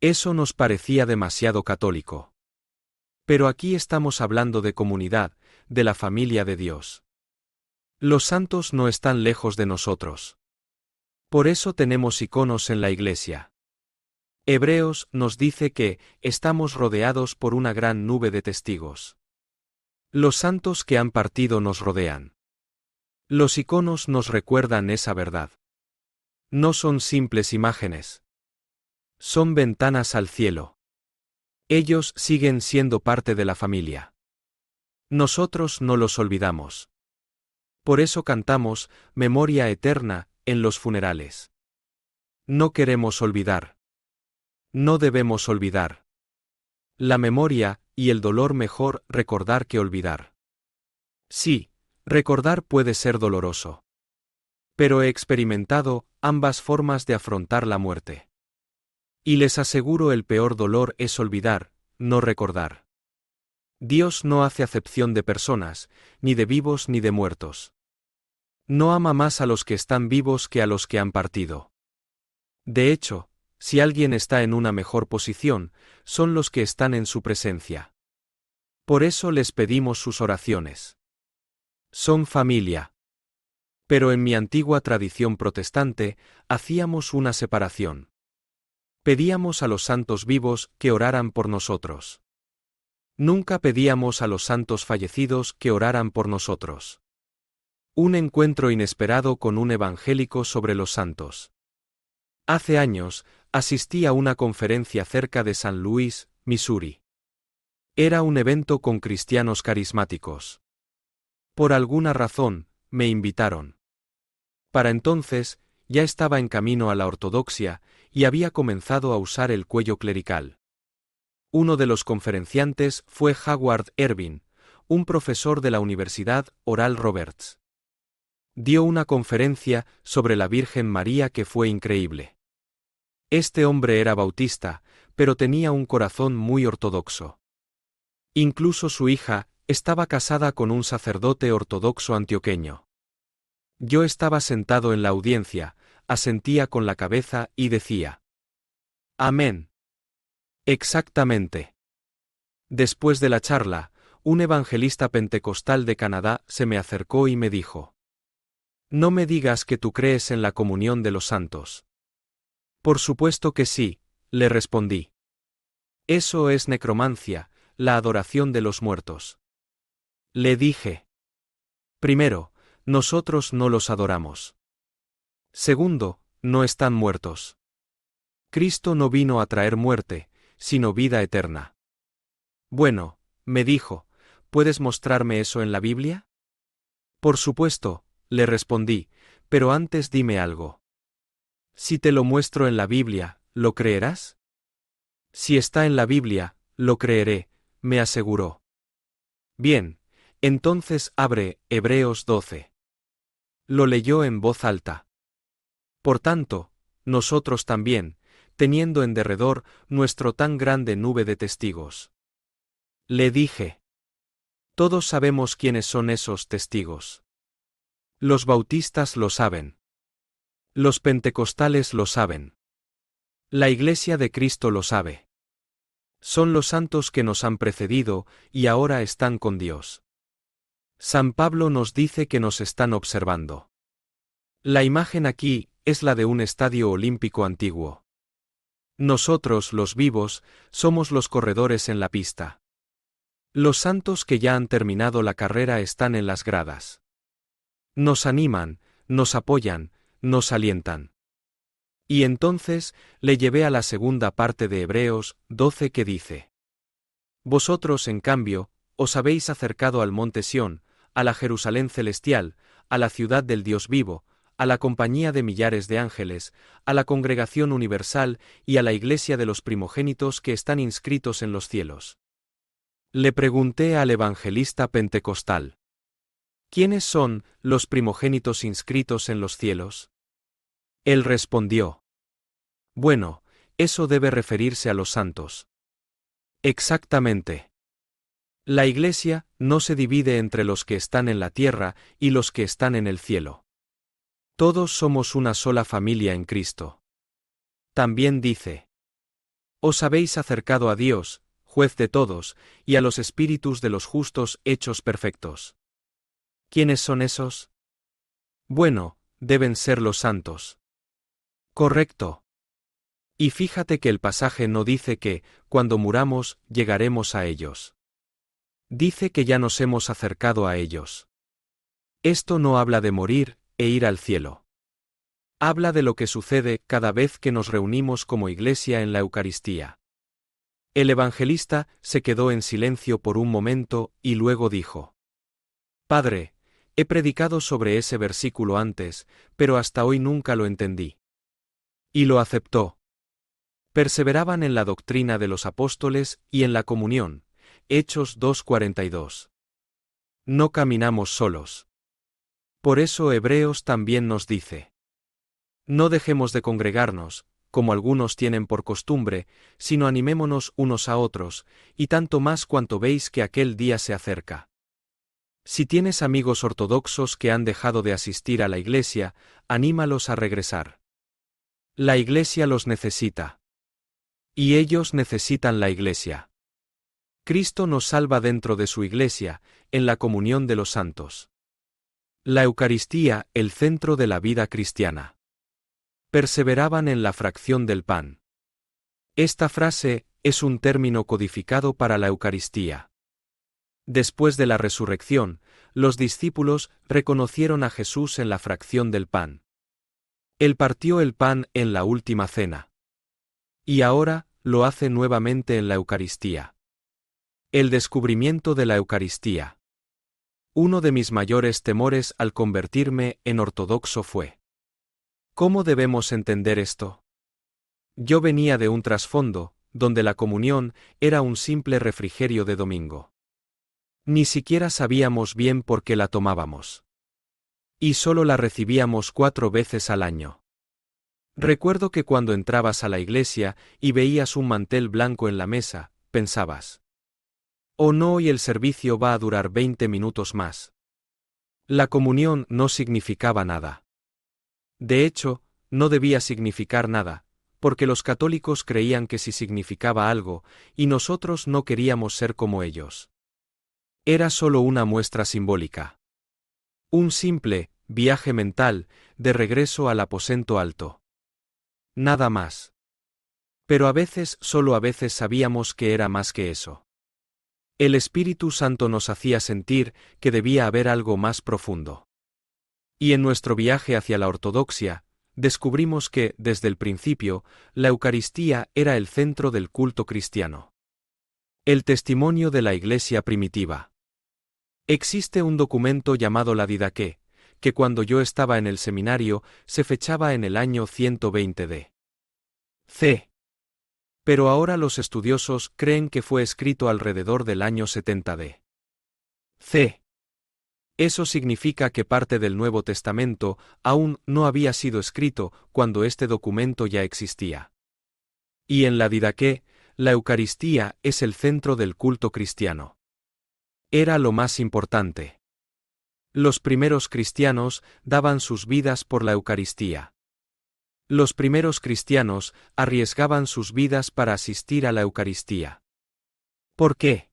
Eso nos parecía demasiado católico. Pero aquí estamos hablando de comunidad, de la familia de Dios. Los santos no están lejos de nosotros. Por eso tenemos iconos en la iglesia. Hebreos nos dice que estamos rodeados por una gran nube de testigos. Los santos que han partido nos rodean. Los iconos nos recuerdan esa verdad. No son simples imágenes. Son ventanas al cielo. Ellos siguen siendo parte de la familia. Nosotros no los olvidamos. Por eso cantamos Memoria Eterna en los funerales. No queremos olvidar. No debemos olvidar. La memoria y el dolor mejor recordar que olvidar. Sí, recordar puede ser doloroso. Pero he experimentado ambas formas de afrontar la muerte. Y les aseguro el peor dolor es olvidar, no recordar. Dios no hace acepción de personas, ni de vivos ni de muertos. No ama más a los que están vivos que a los que han partido. De hecho, si alguien está en una mejor posición, son los que están en su presencia. Por eso les pedimos sus oraciones. Son familia. Pero en mi antigua tradición protestante, hacíamos una separación. Pedíamos a los santos vivos que oraran por nosotros. Nunca pedíamos a los santos fallecidos que oraran por nosotros. Un encuentro inesperado con un evangélico sobre los santos. Hace años, asistí a una conferencia cerca de San Luis, Missouri. Era un evento con cristianos carismáticos. Por alguna razón, me invitaron. Para entonces, ya estaba en camino a la ortodoxia, y había comenzado a usar el cuello clerical. Uno de los conferenciantes fue Howard Ervin, un profesor de la Universidad Oral Roberts. Dio una conferencia sobre la Virgen María que fue increíble. Este hombre era bautista, pero tenía un corazón muy ortodoxo. Incluso su hija estaba casada con un sacerdote ortodoxo antioqueño. Yo estaba sentado en la audiencia, asentía con la cabeza y decía: Amén. Exactamente. Después de la charla, un evangelista pentecostal de Canadá se me acercó y me dijo: No me digas que tú crees en la comunión de los santos. Por supuesto que sí, le respondí. Eso es necromancia, la adoración de los muertos. Le dije. Primero, nosotros no los adoramos. Segundo, no están muertos. Cristo no vino a traer muerte, sino vida eterna. Bueno, me dijo, ¿puedes mostrarme eso en la Biblia? Por supuesto, le respondí, pero antes dime algo. Si te lo muestro en la Biblia, ¿lo creerás? Si está en la Biblia, lo creeré, me aseguró. Bien, entonces abre Hebreos 12. Lo leyó en voz alta. Por tanto, nosotros también, teniendo en derredor nuestro tan grande nube de testigos. Le dije. Todos sabemos quiénes son esos testigos. Los bautistas lo saben. Los pentecostales lo saben. La Iglesia de Cristo lo sabe. Son los santos que nos han precedido y ahora están con Dios. San Pablo nos dice que nos están observando. La imagen aquí es la de un estadio olímpico antiguo. Nosotros, los vivos, somos los corredores en la pista. Los santos que ya han terminado la carrera están en las gradas. Nos animan, nos apoyan, nos alientan. Y entonces le llevé a la segunda parte de Hebreos 12 que dice: Vosotros, en cambio, os habéis acercado al monte Sión, a la Jerusalén celestial, a la ciudad del Dios vivo, a la compañía de millares de ángeles, a la congregación universal y a la iglesia de los primogénitos que están inscritos en los cielos. Le pregunté al evangelista pentecostal: ¿Quiénes son los primogénitos inscritos en los cielos? Él respondió: Bueno, eso debe referirse a los santos. Exactamente. La Iglesia no se divide entre los que están en la tierra y los que están en el cielo. Todos somos una sola familia en Cristo. También dice: Os habéis acercado a Dios, juez de todos, y a los espíritus de los justos hechos perfectos. ¿Quiénes son esos? Bueno, deben ser los santos. Correcto. Y fíjate que el pasaje no dice que, cuando muramos, llegaremos a ellos. Dice que ya nos hemos acercado a ellos. Esto no habla de morir e ir al cielo. Habla de lo que sucede cada vez que nos reunimos como iglesia en la Eucaristía. El evangelista se quedó en silencio por un momento y luego dijo: Padre, he predicado sobre ese versículo antes, pero hasta hoy nunca lo entendí. Y lo aceptó. Perseveraban en la doctrina de los apóstoles y en la comunión. Hechos 2:42. No caminamos solos. Por eso Hebreos también nos dice: no dejemos de congregarnos, como algunos tienen por costumbre, sino animémonos unos a otros, y tanto más cuanto veis que aquel día se acerca. Si tienes amigos ortodoxos que han dejado de asistir a la iglesia, anímalos a regresar. La iglesia los necesita. Y ellos necesitan la iglesia. Cristo nos salva dentro de su iglesia, en la comunión de los santos. La Eucaristía, el centro de la vida cristiana. Perseveraban en la fracción del pan. Esta frase es un término codificado para la Eucaristía. Después de la resurrección, los discípulos reconocieron a Jesús en la fracción del pan. Él partió el pan en la última cena. Y ahora lo hace nuevamente en la Eucaristía. El descubrimiento de la Eucaristía. Uno de mis mayores temores al convertirme en ortodoxo fue: ¿cómo debemos entender esto? Yo venía de un trasfondo, donde la comunión era un simple refrigerio de domingo. Ni siquiera sabíamos bien por qué la tomábamos. Y solo la recibíamos 4 veces al año. Recuerdo que cuando entrabas a la iglesia y veías un mantel blanco en la mesa, pensabas: oh no, y el servicio va a durar 20 minutos más. La comunión no significaba nada. De hecho, no debía significar nada, porque los católicos creían que sí significaba algo, y nosotros no queríamos ser como ellos. Era solo una muestra simbólica. Un simple viaje mental de regreso al aposento alto. Nada más. Pero a veces, solo a veces sabíamos que era más que eso. El Espíritu Santo nos hacía sentir que debía haber algo más profundo. Y en nuestro viaje hacia la ortodoxia, descubrimos que, desde el principio, la Eucaristía era el centro del culto cristiano. El testimonio de la Iglesia primitiva. Existe un documento llamado la Didaqué, que cuando yo estaba en el seminario se fechaba en el año 120 d.C. Pero ahora los estudiosos creen que fue escrito alrededor del año 70 d.C. Eso significa que parte del Nuevo Testamento aún no había sido escrito cuando este documento ya existía. Y en la Didaqué, la Eucaristía es el centro del culto cristiano. Era lo más importante. Los primeros cristianos daban sus vidas por la Eucaristía. Los primeros cristianos arriesgaban sus vidas para asistir a la Eucaristía. ¿Por qué?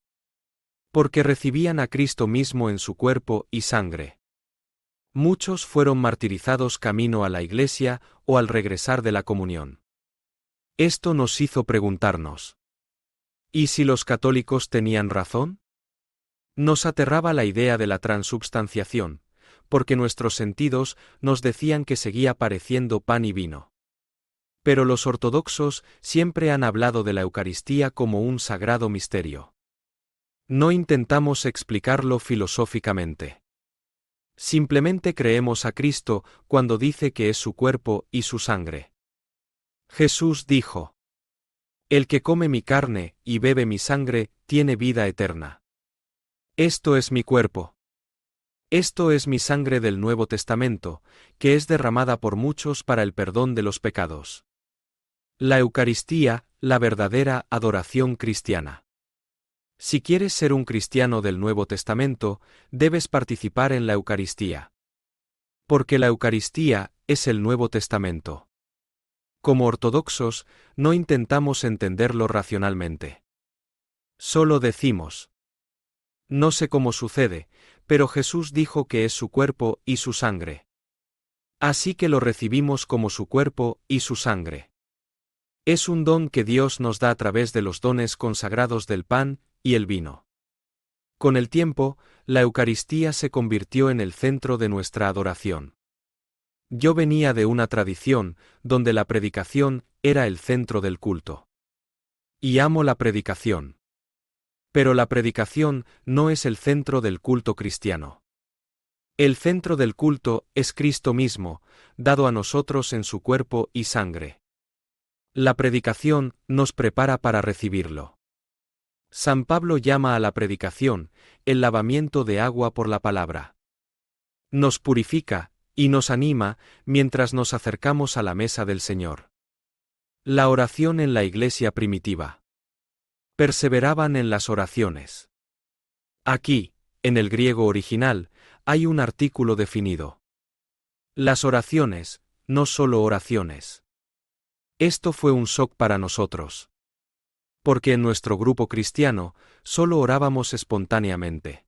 Porque recibían a Cristo mismo en su cuerpo y sangre. Muchos fueron martirizados camino a la iglesia o al regresar de la comunión. Esto nos hizo preguntarnos: ¿y si los católicos tenían razón? Nos aterraba la idea de la transubstanciación, porque nuestros sentidos nos decían que seguía pareciendo pan y vino. Pero los ortodoxos siempre han hablado de la Eucaristía como un sagrado misterio. No intentamos explicarlo filosóficamente. Simplemente creemos a Cristo cuando dice que es su cuerpo y su sangre. Jesús dijo: el que come mi carne y bebe mi sangre tiene vida eterna. Esto es mi cuerpo. Esto es mi sangre del Nuevo Testamento, que es derramada por muchos para el perdón de los pecados. La Eucaristía, la verdadera adoración cristiana. Si quieres ser un cristiano del Nuevo Testamento, debes participar en la Eucaristía. Porque la Eucaristía es el Nuevo Testamento. Como ortodoxos, no intentamos entenderlo racionalmente. Solo decimos. No sé cómo sucede, pero Jesús dijo que es su cuerpo y su sangre. Así que lo recibimos como su cuerpo y su sangre. Es un don que Dios nos da a través de los dones consagrados del pan y el vino. Con el tiempo, la Eucaristía se convirtió en el centro de nuestra adoración. Yo venía de una tradición donde la predicación era el centro del culto. Y amo la predicación. Pero la predicación no es el centro del culto cristiano. El centro del culto es Cristo mismo, dado a nosotros en su cuerpo y sangre. La predicación nos prepara para recibirlo. San Pablo llama a la predicación el lavamiento de agua por la palabra. Nos purifica y nos anima mientras nos acercamos a la mesa del Señor. La oración en la iglesia primitiva. Perseveraban en las oraciones. Aquí, en el griego original, hay un artículo definido. Las oraciones, no solo oraciones. Esto fue un shock para nosotros. Porque en nuestro grupo cristiano, solo orábamos espontáneamente.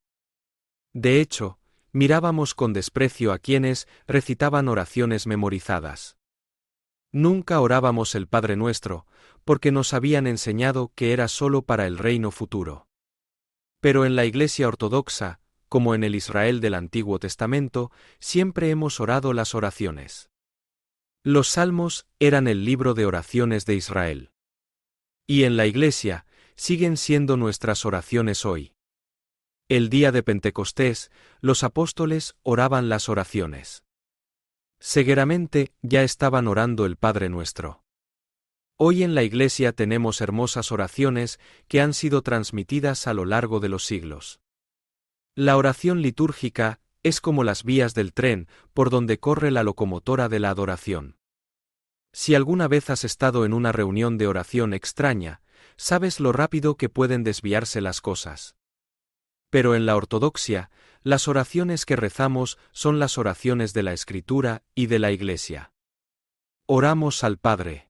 De hecho, mirábamos con desprecio a quienes recitaban oraciones memorizadas. Nunca orábamos el Padre Nuestro, porque nos habían enseñado que era solo para el reino futuro. Pero en la Iglesia ortodoxa, como en el Israel del Antiguo Testamento, siempre hemos orado las oraciones. Los salmos eran el libro de oraciones de Israel. Y en la Iglesia, siguen siendo nuestras oraciones hoy. El día de Pentecostés, los apóstoles oraban las oraciones. Seguramente ya estaban orando el Padre Nuestro. Hoy en la Iglesia tenemos hermosas oraciones que han sido transmitidas a lo largo de los siglos. La oración litúrgica es como las vías del tren por donde corre la locomotora de la adoración. Si alguna vez has estado en una reunión de oración extraña, sabes lo rápido que pueden desviarse las cosas. Pero en la ortodoxia, las oraciones que rezamos son las oraciones de la Escritura y de la Iglesia. Oramos al Padre.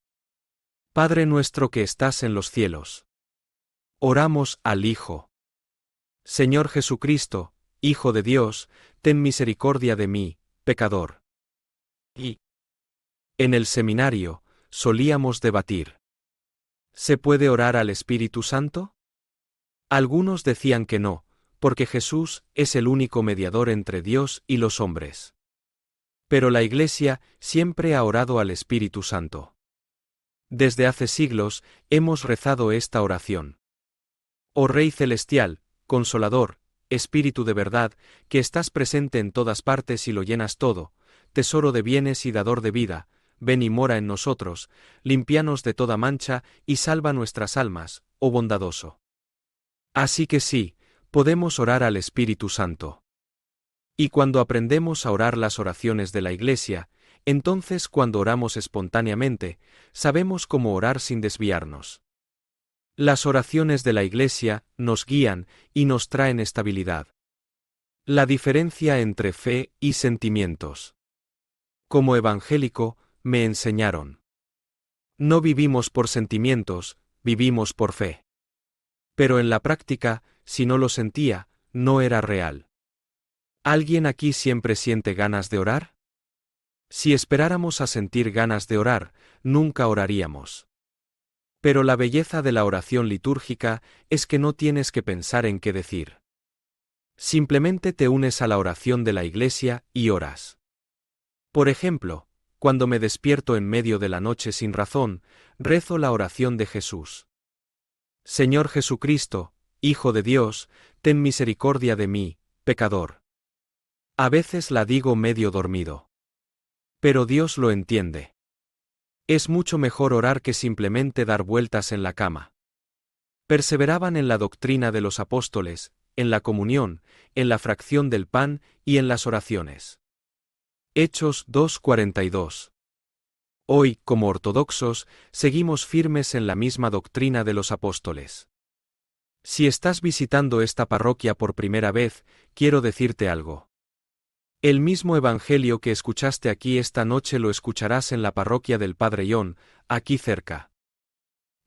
Padre nuestro que estás en los cielos. Oramos al Hijo. Señor Jesucristo, Hijo de Dios, ten misericordia de mí, pecador. Y en el seminario, solíamos debatir. ¿Se puede orar al Espíritu Santo? Algunos decían que no, porque Jesús es el único mediador entre Dios y los hombres. Pero la Iglesia siempre ha orado al Espíritu Santo. Desde hace siglos hemos rezado esta oración. Oh Rey Celestial, Consolador, Espíritu de verdad, que estás presente en todas partes y lo llenas todo, tesoro de bienes y dador de vida, ven y mora en nosotros, límpianos de toda mancha y salva nuestras almas, oh bondadoso. Así que sí, podemos orar al Espíritu Santo. Y cuando aprendemos a orar las oraciones de la Iglesia, entonces cuando oramos espontáneamente, sabemos cómo orar sin desviarnos. Las oraciones de la Iglesia nos guían y nos traen estabilidad. La diferencia entre fe y sentimientos. Como evangélico, me enseñaron. No vivimos por sentimientos, vivimos por fe. Pero en la práctica, si no lo sentía, no era real. ¿Alguien aquí siempre siente ganas de orar? Si esperáramos a sentir ganas de orar, nunca oraríamos. Pero la belleza de la oración litúrgica es que no tienes que pensar en qué decir. Simplemente te unes a la oración de la Iglesia y oras. Por ejemplo, cuando me despierto en medio de la noche sin razón, rezo la oración de Jesús. Señor Jesucristo, Hijo de Dios, ten misericordia de mí, pecador. A veces la digo medio dormido. Pero Dios lo entiende. Es mucho mejor orar que simplemente dar vueltas en la cama. Perseveraban en la doctrina de los apóstoles, en la comunión, en la fracción del pan y en las oraciones. Hechos 2:42. Hoy, como ortodoxos, seguimos firmes en la misma doctrina de los apóstoles. Si estás visitando esta parroquia por primera vez, quiero decirte algo. El mismo evangelio que escuchaste aquí esta noche lo escucharás en la parroquia del Padre John, aquí cerca.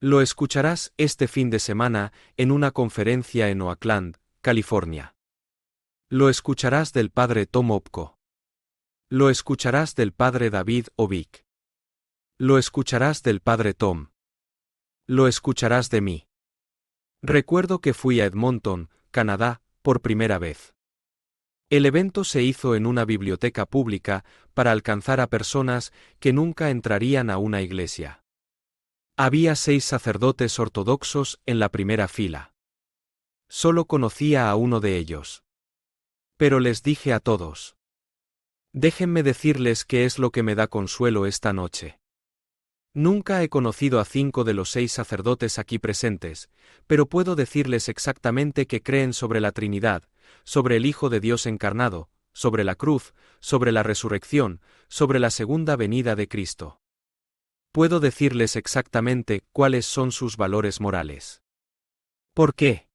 Lo escucharás este fin de semana en una conferencia en Oakland, California. Lo escucharás del padre Tom Opko. Lo escucharás del padre David Ovic. Lo escucharás del padre Tom. Lo escucharás de mí. Recuerdo que fui a Edmonton, Canadá, por primera vez. El evento se hizo en una biblioteca pública para alcanzar a personas que nunca entrarían a una iglesia. Había 6 sacerdotes ortodoxos en la primera fila. Solo conocía a uno de ellos. Pero les dije a todos: déjenme decirles qué es lo que me da consuelo esta noche. Nunca he conocido a 5 de los 6 sacerdotes aquí presentes, pero puedo decirles exactamente que creen sobre la Trinidad, sobre el Hijo de Dios encarnado, sobre la cruz, sobre la resurrección, sobre la segunda venida de Cristo. Puedo decirles exactamente cuáles son sus valores morales. ¿Por qué?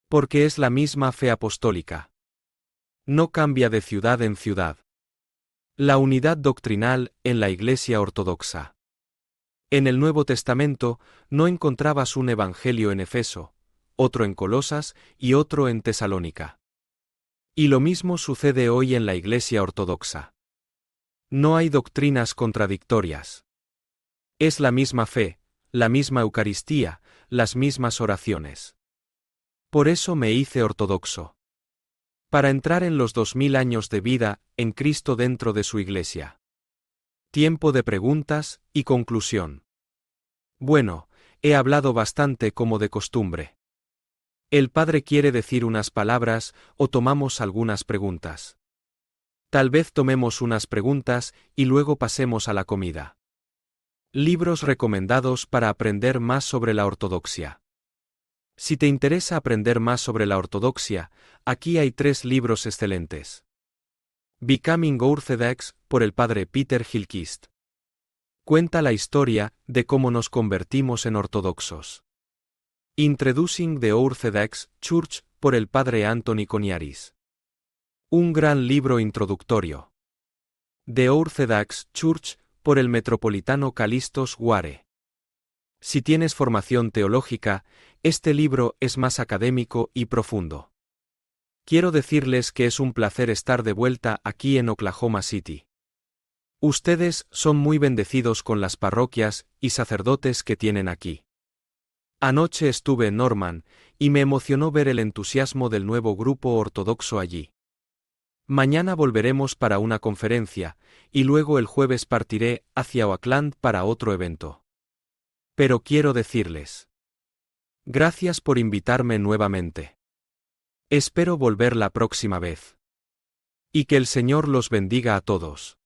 Porque es la misma fe apostólica. No cambia de ciudad en ciudad. La unidad doctrinal en la Iglesia ortodoxa. En el Nuevo Testamento no encontrabas un evangelio en Efeso, otro en Colosas y otro en Tesalónica. Y lo mismo sucede hoy en la Iglesia ortodoxa. No hay doctrinas contradictorias. Es la misma fe, la misma Eucaristía, las mismas oraciones. Por eso me hice ortodoxo. Para entrar en los 2000 años de vida en Cristo dentro de su Iglesia. Tiempo de preguntas y conclusión. Bueno, he hablado bastante como de costumbre. ¿El Padre quiere decir unas palabras o tomamos algunas preguntas? Tal vez tomemos unas preguntas y luego pasemos a la comida. Libros recomendados para aprender más sobre la ortodoxia. Si te interesa aprender más sobre la ortodoxia, aquí hay 3 libros excelentes. Becoming Orthodox, por el padre Peter Gilchrist. Cuenta la historia de cómo nos convertimos en ortodoxos. Introducing the Orthodox Church, por el padre Anthony Coniaris. Un gran libro introductorio. The Orthodox Church, por el metropolitano Callistos Ware. Si tienes formación teológica, este libro es más académico y profundo. Quiero decirles que es un placer estar de vuelta aquí en Oklahoma City. Ustedes son muy bendecidos con las parroquias y sacerdotes que tienen aquí. Anoche estuve en Norman, y me emocionó ver el entusiasmo del nuevo grupo ortodoxo allí. Mañana volveremos para una conferencia, y luego el jueves partiré hacia Oakland para otro evento. Pero quiero decirles: gracias por invitarme nuevamente. Espero volver la próxima vez. Y que el Señor los bendiga a todos.